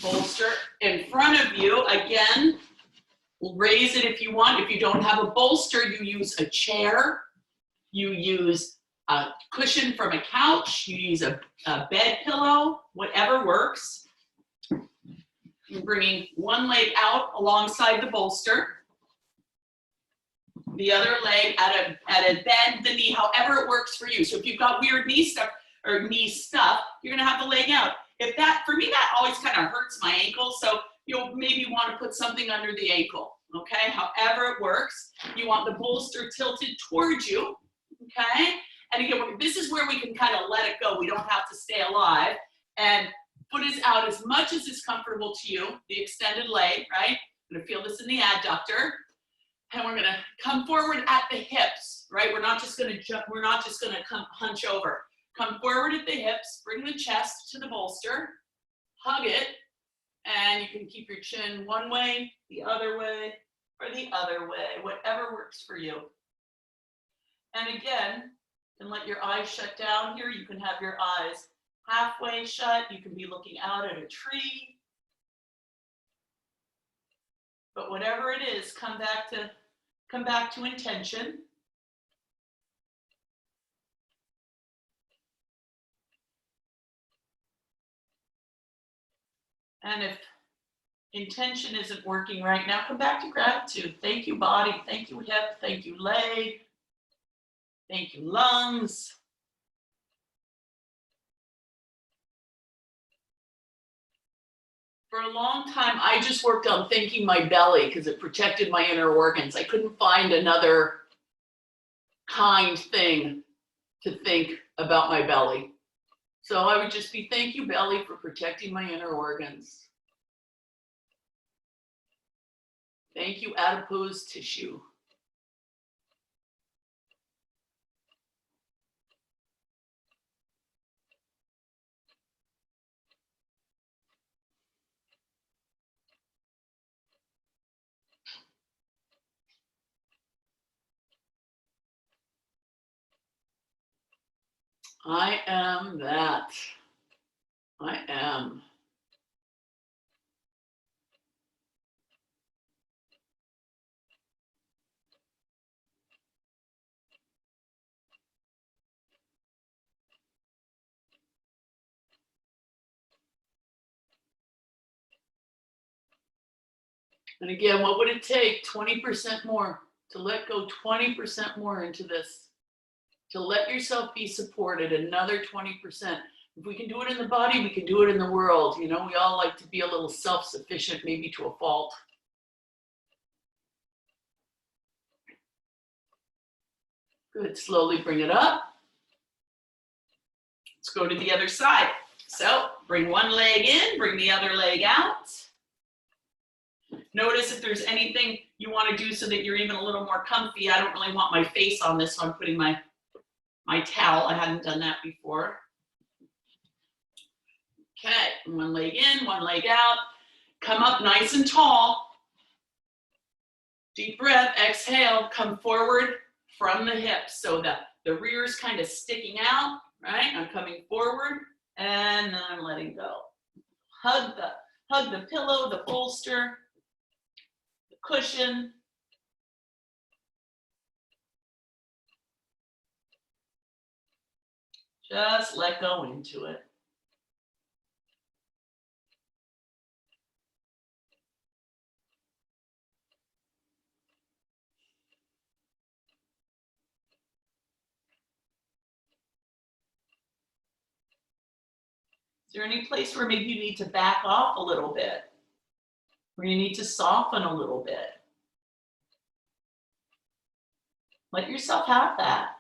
Bolster in front of you. Again, raise it if you want. If you don't have a bolster, you use a chair. You use a cushion from a couch. You use a bed pillow, whatever works. You're bringing one leg out alongside the bolster. The other leg at a bend the knee, however it works for you. So if you've got weird knee stuff, you're gonna have the leg out. If that, for me, that always kind of hurts my ankle. So you'll maybe want to put something under the ankle, okay? However it works, you want the bolster tilted towards you, okay? And again, this is where we can kind of let it go. We don't have to stay alive. And foot is out as much as is comfortable to you, the extended leg, right? I'm gonna feel this in the adductor. And we're gonna come forward at the hips, right? We're not just gonna jump, we're not just gonna come hunch over. Come forward at the hips, bring the chest to the bolster, hug it, and you can keep your chin one way, the other way, or the other way, whatever works for you. And again, you can let your eyes shut down here. You can have your eyes halfway shut. You can be looking out at a tree. But whatever it is, come back to intention. And if intention isn't working right now, come back to gratitude. Thank you, body. Thank you, hip. Thank you, leg. Thank you, lungs. For a long time, I just worked on thanking my belly because it protected my inner organs. I couldn't find another kind thing to think about my belly. So I would just be, thank you, belly, for protecting my inner organs. Thank you, adipose tissue. I am that. I am. And again, what would it take? 20% more to let go, 20% more into this, to let yourself be supported, another 20%. If we can do it in the body, we can do it in the world. You know, we all like to be a little self-sufficient, maybe to a fault. Good, slowly bring it up. Let's go to the other side. So bring one leg in, bring the other leg out. Notice if there's anything you want to do so that you're even a little more comfy. I don't really want my face on this, so I'm putting my towel. I hadn't done that before. Okay, one leg in, one leg out. Come up nice and tall. Deep breath, exhale, come forward from the hips. So the rear is kind of sticking out, right? I'm coming forward and then I'm letting go. Hug the pillow, the bolster, the cushion. Just let go into it. Is there any place where maybe you need to back off a little bit? Where you need to soften a little bit? Let yourself have that.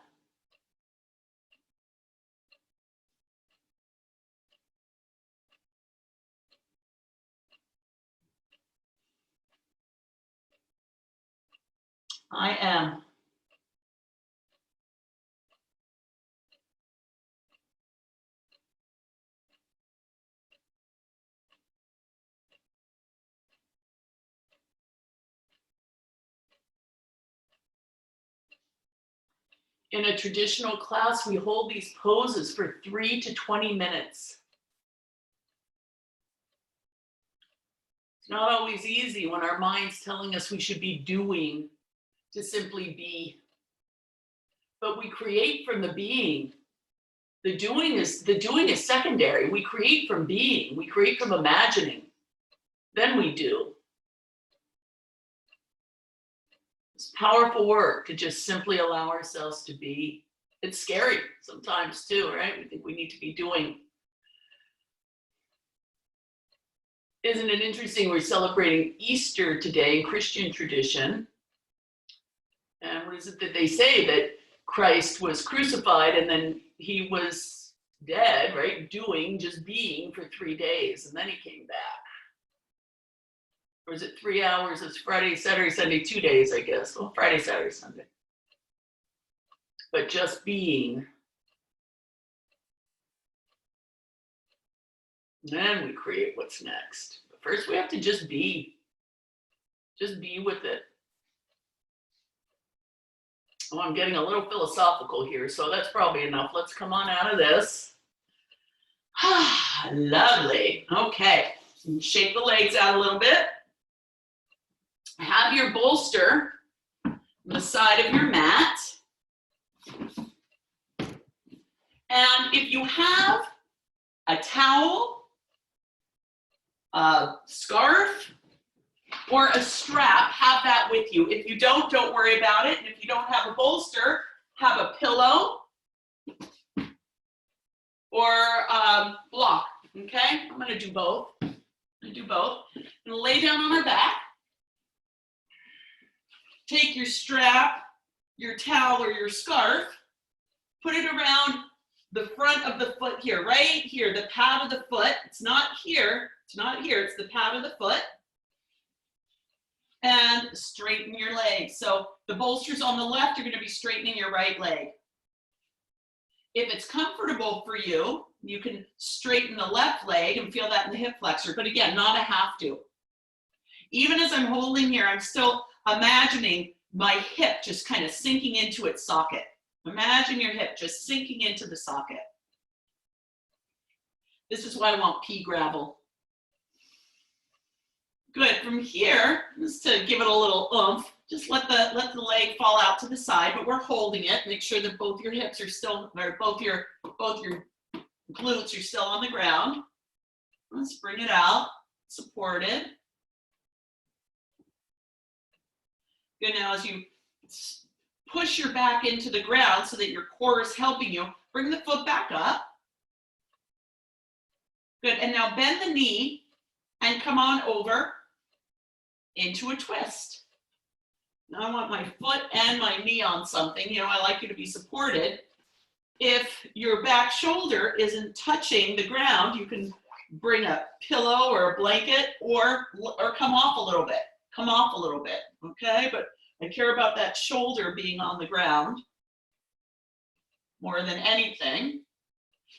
I am. In a traditional class, we hold these poses for 3 to 20 minutes. It's not always easy when our mind's telling us we should be doing to simply be. But we create from the being. The doing is secondary. We create from being. We create from imagining. Then we do. It's powerful work to just simply allow ourselves to be. It's scary sometimes too, right? We think we need to be doing. Isn't it interesting? We're celebrating Easter today in Christian tradition. And what is it that they say? That Christ was crucified and then he was dead, right? Doing, just being for 3 days. And then he came back. Or is it 3 hours? It's Friday, Saturday, Sunday, 2 days, I guess. Well, Friday, Saturday, Sunday. But just being. Then we create what's next. But first we have to just be. Just be with it. Oh, I'm getting a little philosophical here, so that's probably enough. Let's come on out of this. Lovely. Okay. Shake the legs out a little bit. Have your bolster on the side of your mat. And if you have a towel, a scarf, or a strap, have that with you. If you don't worry about it. And if you don't have a bolster, have a pillow or block, okay? I'm gonna do both. And lay down on our back. Take your strap, your towel, or your scarf, put it around the front of the foot here, right here, the pad of the foot. It's not here, it's the pad of the foot. And straighten your legs. So the bolster's on the left, you're gonna be straightening your right leg. If it's comfortable for you, you can straighten the left leg and feel that in the hip flexor, but again, not a have to. Even as I'm holding here, I'm still imagining my hip just kind of sinking into its socket. Imagine your hip just sinking into the socket. This is why I want pea gravel. Good. From here, just to give it a little oomph, just let the leg fall out to the side, but we're holding it. Make sure that both your hips are still, or both your glutes are still on the ground. Let's bring it out, supported. Good, now as you push your back into the ground so that your core is helping you, bring the foot back up. Good, and now bend the knee and come on over into a twist. Now I want my foot and my knee on something. You know, I like you to be supported. If your back shoulder isn't touching the ground, you can bring a pillow or a blanket or come off a little bit. Come off a little bit, okay? But I care about that shoulder being on the ground more than anything.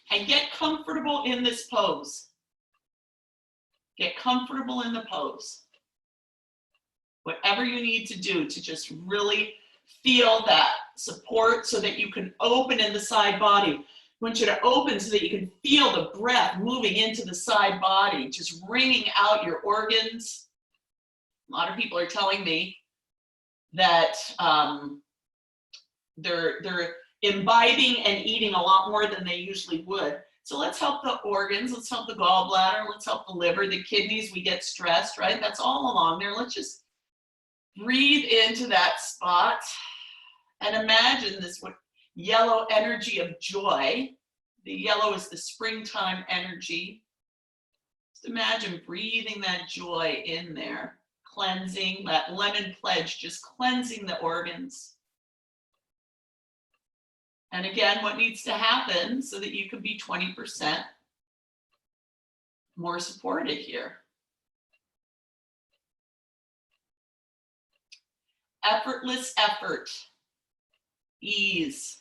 And get comfortable in this pose. Get comfortable in the pose. Whatever you need to do to just really feel that support so that you can open in the side body. I want you to open so that you can feel the breath moving into the side body, just wringing out your organs. A lot of people are telling me that they're imbibing and eating a lot more than they usually would. So let's help the organs, let's help the gallbladder, let's help the liver, the kidneys. We get stressed, right? That's all along there. Let's just breathe into that spot and imagine this yellow energy of joy. The yellow is the springtime energy. Just imagine breathing that joy in there, cleansing that lemon pledge, just cleansing the organs. And again, what needs to happen so that you can be 20% more supported here? Effortless effort, ease.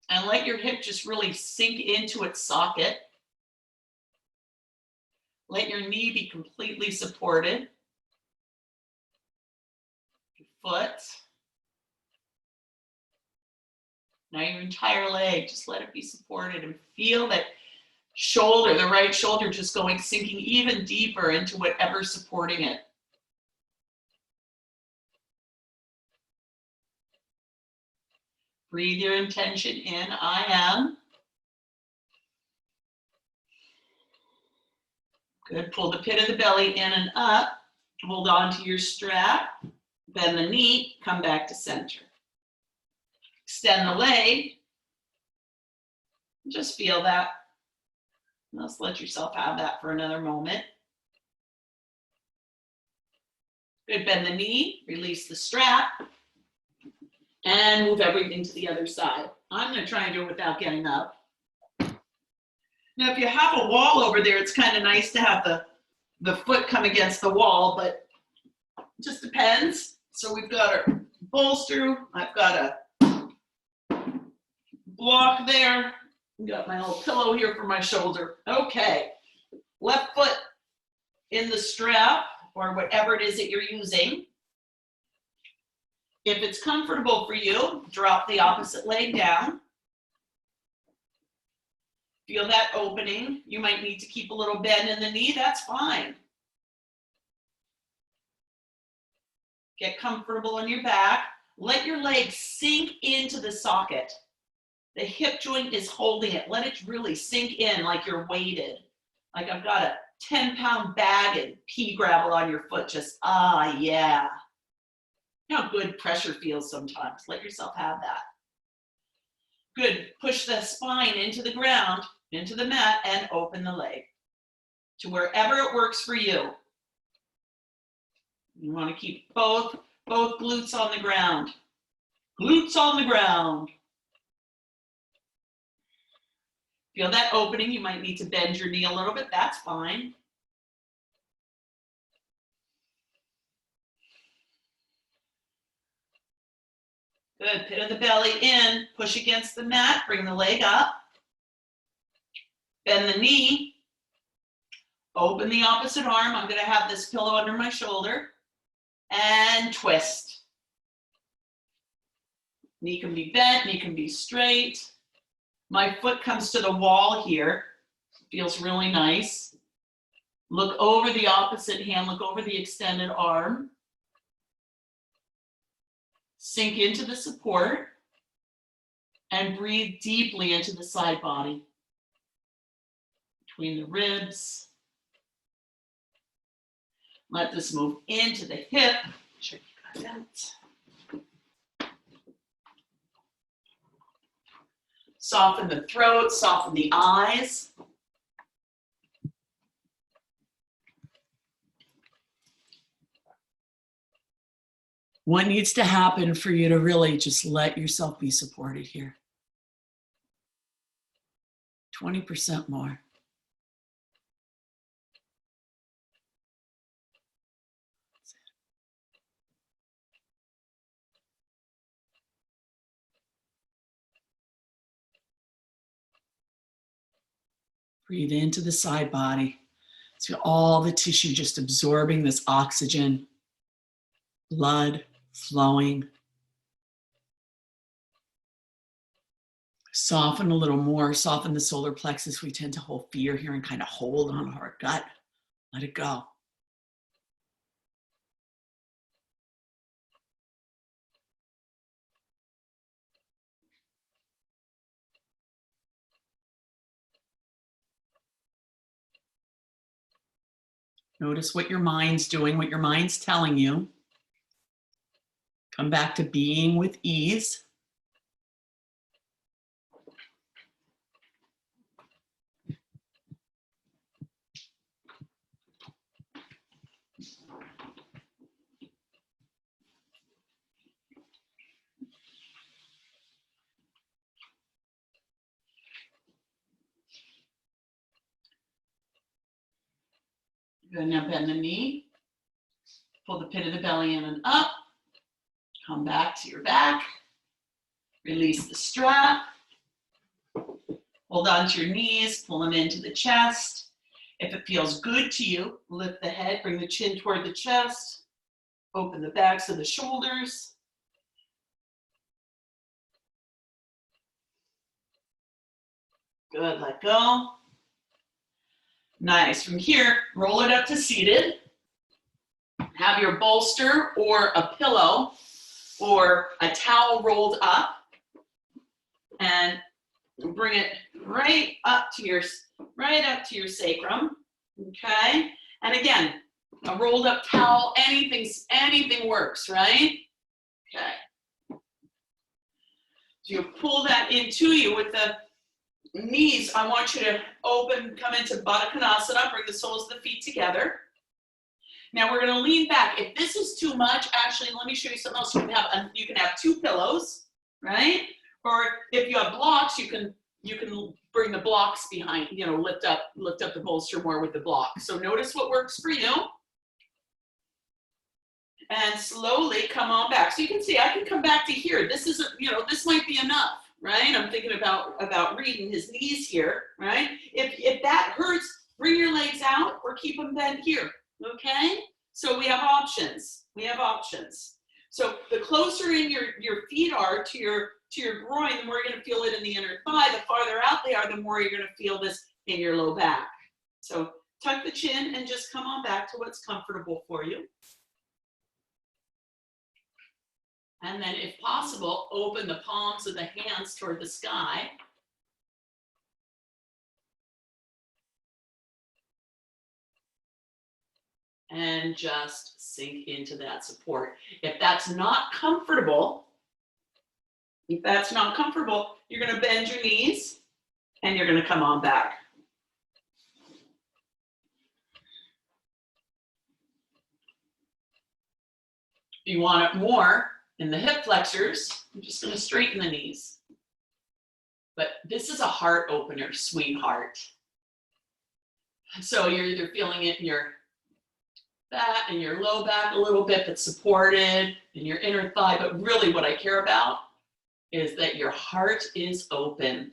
And let your hip just really sink into its socket. Let your knee be completely supported. Your foot. Now your entire leg, just let it be supported and feel that shoulder, the right shoulder just sinking even deeper into whatever's supporting it. Breathe your intention in, I am. Good, pull the pit of the belly in and up. Hold on to your strap. Bend the knee, come back to center. Extend the leg. Just feel that. Let's let yourself have that for another moment. Good, bend the knee, release the strap, and move everything to the other side. I'm gonna try and do it without getting up. Now, if you have a wall over there, it's kind of nice to have the foot come against the wall, but it just depends. So we've got our bolster. I've got a block there. I've got my little pillow here for my shoulder. Okay, left foot in the strap or whatever it is that you're using. If it's comfortable for you, drop the opposite leg down. Feel that opening. You might need to keep a little bend in the knee, that's fine. Get comfortable on your back. Let your leg sink into the socket. The hip joint is holding it. Let it really sink in like you're weighted. Like I've got a 10-pound bag and pea gravel on your foot. Just, yeah. You know how good pressure feels sometimes. Let yourself have that. Good. Push the spine into the ground, into the mat, and open the leg to wherever it works for you. You want to keep both glutes on the ground. Glutes on the ground. Feel that opening. You might need to bend your knee a little bit. That's fine. Good. Pit of the belly in. Push against the mat. Bring the leg up. Bend the knee. Open the opposite arm. I'm going to have this pillow under my shoulder. And twist. Knee can be bent. Knee can be straight. My foot comes to the wall here. Feels really nice. Look over the opposite hand. Look over the extended arm. Sink into the support and breathe deeply into the side body. between the ribs. Let this move into the hip. Make sure you got that. Soften the throat, soften the eyes. What needs to happen for you to really just let yourself be supported here? 20% more. Breathe into the side body. So all the tissue just absorbing this oxygen, blood flowing. Soften a little more, soften the solar plexus. We tend to hold fear here and kind of hold on to our gut. Let it go. Notice what your mind's doing, what your mind's telling you. Come back to being with ease. Good, now bend the knee. Pull the pit of the belly in and up. Come back to your back. Release the strap. Hold on to your knees, pull them into the chest. If it feels good to you, lift the head, bring the chin toward the chest. Open the backs of the shoulders. Good, let go. Nice, from here, roll it up to seated. Have your bolster or a pillow or a towel rolled up and bring it right up to your sacrum, okay? And again, a rolled up towel, anything works, right? Okay. So you pull that into you with the knees. I want you to come into Baddha Konasana, bring the soles of the feet together. Now we're gonna lean back. If this is too much, actually, let me show you something else. You can have 2 pillows, right? Or if you have blocks, you can bring the blocks behind, lift up the bolster more with the block. So notice what works for you. And slowly come on back. So you can see I can come back to here. This isn't, this might be enough, right? I'm thinking about reading his knees here, right? If that hurts, bring your legs out or keep them bent here, okay? So we have options. So the closer in your feet are to your groin, the more you're gonna feel it in the inner thigh. The farther out they are, the more you're gonna feel this in your low back. So tuck the chin and just come on back to what's comfortable for you. And then if possible, open the palms of the hands toward the sky. And just sink into that support. If that's not comfortable, you're gonna bend your knees and you're gonna come on back. If you want it more in the hip flexors, I'm just gonna straighten the knees. But this is a heart opener, sweetheart. So you're either feeling it in your back and your low back a little bit, but supported in your inner thigh. But really what I care about is that your heart is open.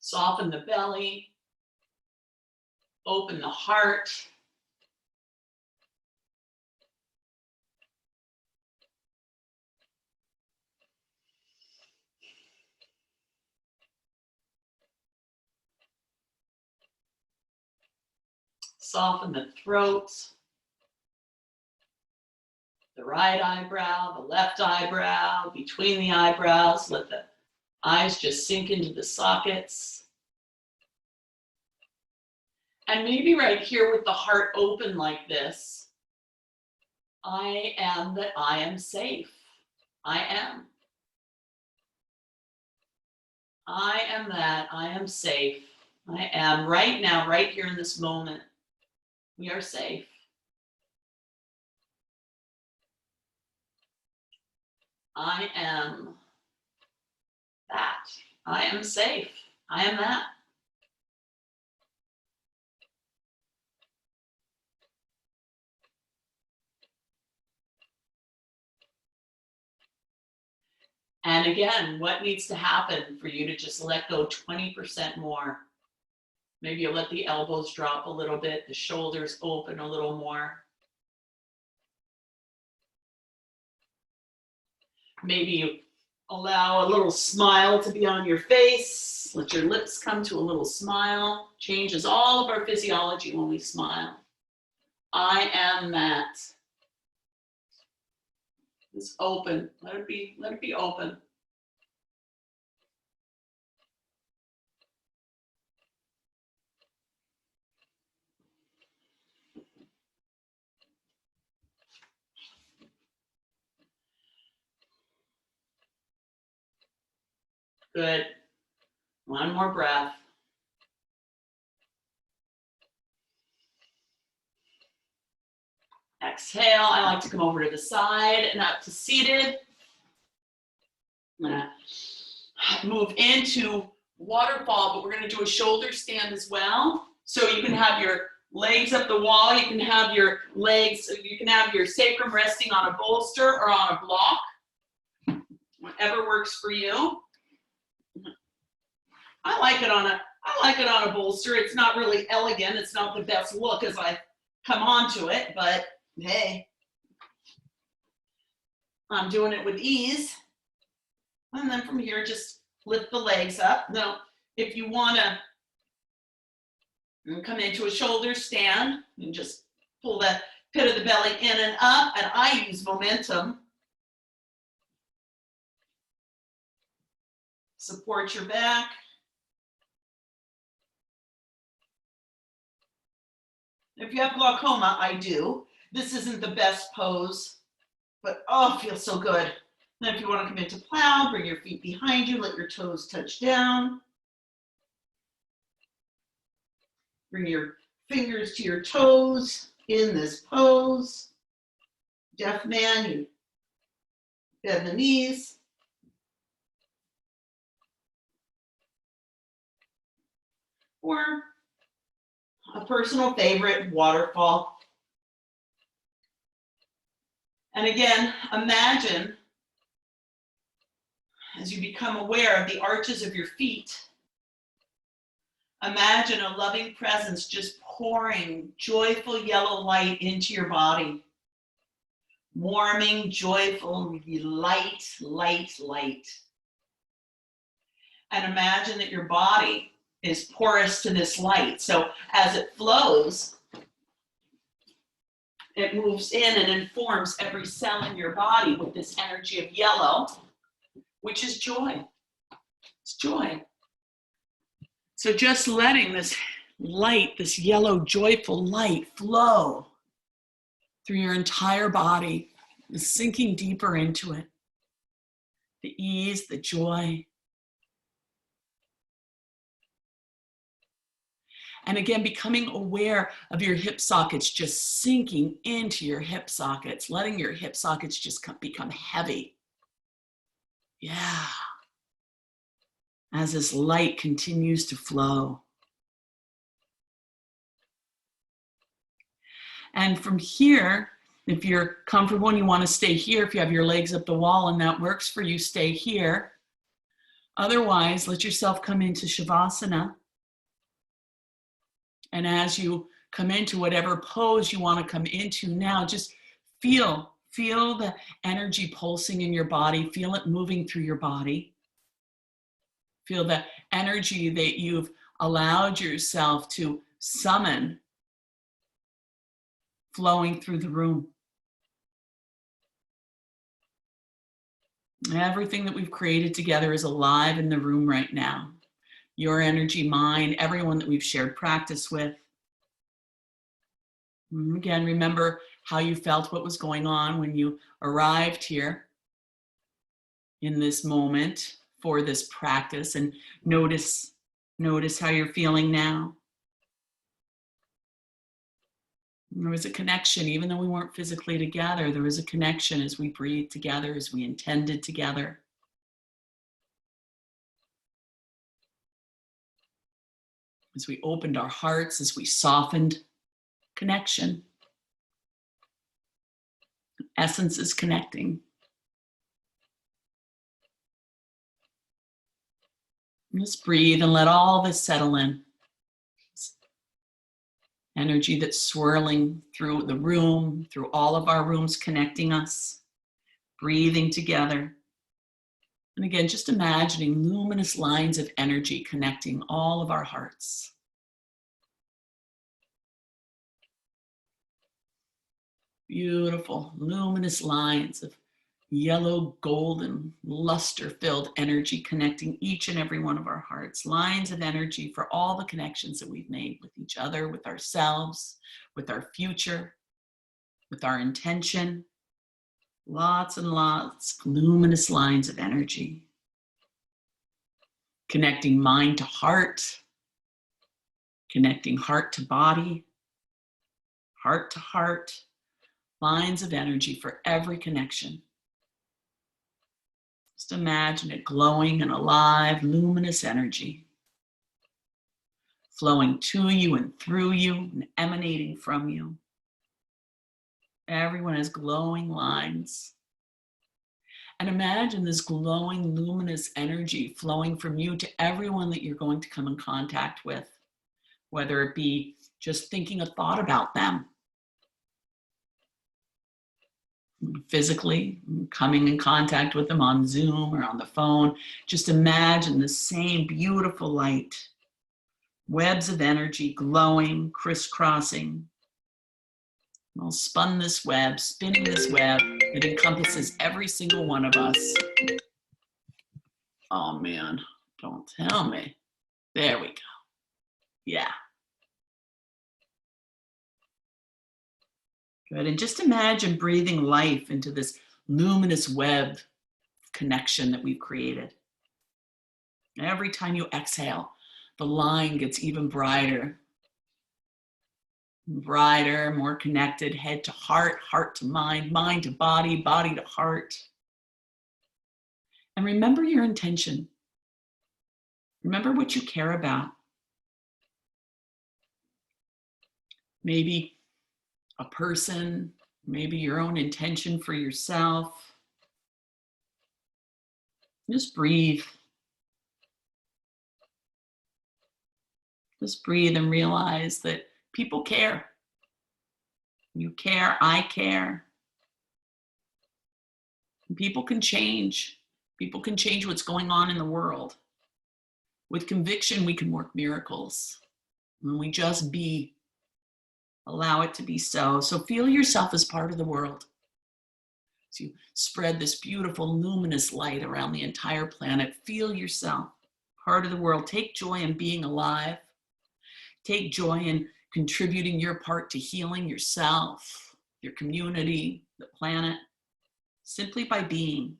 Soften the belly, open the heart. Soften the throat, the right eyebrow, the left eyebrow, between the eyebrows. Let the eyes just sink into the sockets. And maybe right here with the heart open like this, I am that I am safe. I am. I am that I am safe. I am right now, right here in this moment. We are safe. I am that. I am safe. I am that. And again, what needs to happen for you to just let go 20% more? Maybe you'll let the elbows drop a little bit, the shoulders open a little more. Maybe you allow a little smile to be on your face. Let your lips come to a little smile. Changes all of our physiology when we smile. I am that. It's open. Let it be open. Good. One more breath. Exhale. I like to come over to the side and up to seated. I'm gonna move into waterfall, but we're gonna do a shoulder stand as well. So you can have your legs up the wall, you can have your legs, you can have your sacrum resting on a bolster or on a block, whatever works for you. I like it on a bolster. It's not really elegant. It's not the best look as I come onto it, but hey, I'm doing it with ease. And then from here, just lift the legs up. Now, if you want to come into a shoulder stand, and just pull the pit of the belly in and up, and I use momentum. Support your back. If you have glaucoma, I do. This isn't the best pose, but oh, it feels so good. Then if you want to come into plow, bring your feet behind you, let your toes touch down. Bring your fingers to your toes in this pose. Deaf man, you bend the knees. Or a personal favorite, waterfall. And again, imagine as you become aware of the arches of your feet, imagine a loving presence just pouring joyful yellow light into your body. Warming, joyful, light, light, light. And imagine that your body is porous to this light. So as it flows, it moves in and informs every cell in your body with this energy of yellow, which is joy. It's joy. So just letting this light, this yellow, joyful light flow through your entire body, is sinking deeper into it. The ease, the joy. And again, becoming aware of your hip sockets, just sinking into your hip sockets, letting your hip sockets just become heavy. Yeah. As this light continues to flow. And from here, if you're comfortable and you want to stay here, if you have your legs up the wall and that works for you, stay here. Otherwise, let yourself come into Shavasana. And as you come into whatever pose you want to come into now, just feel the energy pulsing in your body. Feel it moving through your body. Feel the energy that you've allowed yourself to summon flowing through the room. Everything that we've created together is alive in the room right now. Your energy, mine, everyone that we've shared practice with. Again, remember how you felt, what was going on when you arrived here in this moment for this practice, and notice how you're feeling now. There was a connection, even though we weren't physically together, there was a connection as we breathed together, as we intended together. As we opened our hearts, as we softened, connection. Essence is connecting. Just breathe and let all this settle in. Energy that's swirling through the room, through all of our rooms, connecting us, breathing together. And again, just imagining luminous lines of energy connecting all of our hearts. Beautiful, luminous lines of yellow, golden, luster-filled energy connecting each and every one of our hearts. Lines of energy for all the connections that we've made with each other, with ourselves, with our future, with our intention. Lots and lots of luminous lines of energy. Connecting mind to heart, connecting heart to body, heart to heart. Lines of energy for every connection. Just imagine it glowing and alive, luminous energy. Flowing to you and through you and emanating from you. Everyone has glowing lines. And imagine this glowing, luminous energy flowing from you to everyone that you're going to come in contact with, whether it be just thinking a thought about them, physically coming in contact with them on Zoom or on the phone. Just imagine the same beautiful light, webs of energy glowing, crisscrossing. I'll spun this web, spinning this web that encompasses every single one of us. Oh man, don't tell me. There we go. Yeah. Good, and just imagine breathing life into this luminous web connection that we've created. Every time you exhale, the line gets even brighter. Brighter, more connected, head to heart, heart to mind, mind to body, body to heart. And remember your intention. Remember what you care about. Maybe a person, maybe your own intention for yourself. Just breathe. Just breathe and realize that people care. You care, I care. People can change. People can change what's going on in the world. With conviction, we can work miracles. When we just be, allow it to be so. So feel yourself as part of the world. As you spread this beautiful, luminous light around the entire planet, feel yourself part of the world. Take joy in being alive. Take joy in contributing your part to healing yourself, your community, the planet, simply by being.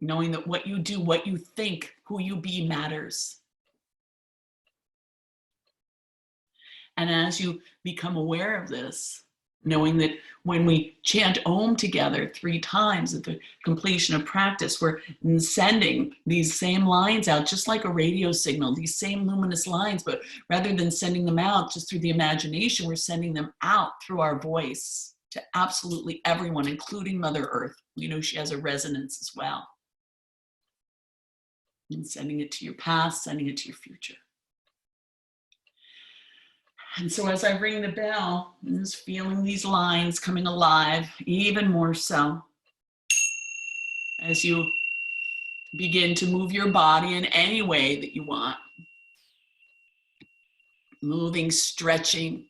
Knowing that what you do, what you think, who you be matters. And as you become aware of this, knowing that when we chant Om together 3 times at the completion of practice, we're sending these same lines out, just like a radio signal, these same luminous lines, but rather than sending them out just through the imagination, we're sending them out through our voice to absolutely everyone, including Mother Earth. We know she has a resonance as well. And sending it to your past, sending it to your future. And so as I ring the bell, I'm just feeling these lines coming alive, even more so. As you begin to move your body in any way that you want. Moving, stretching.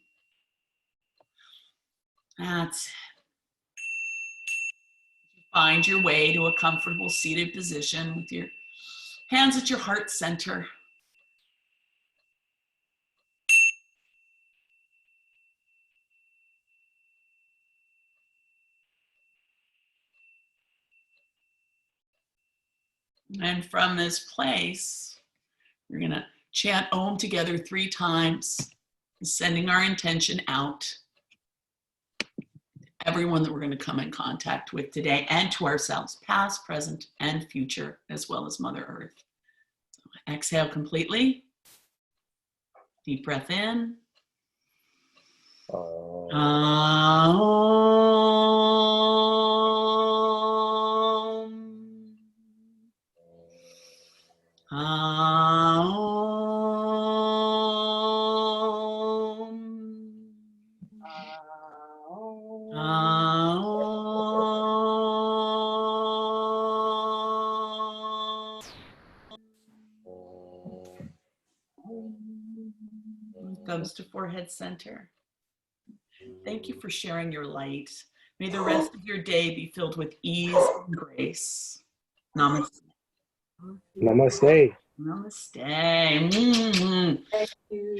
That's it. Find your way to a comfortable seated position with your hands at your heart center. And from this place, we're going to chant Om together 3 times, sending our intention out. Everyone that we're going to come in contact with today, and to ourselves, past, present, and future, as well as Mother Earth. So exhale completely. Deep breath in. Thumbs to forehead center. Thank you for sharing your light. May the rest of your day be filled with ease and grace. Namaste. Namaste. Namaste. Mm-hmm. Thank you.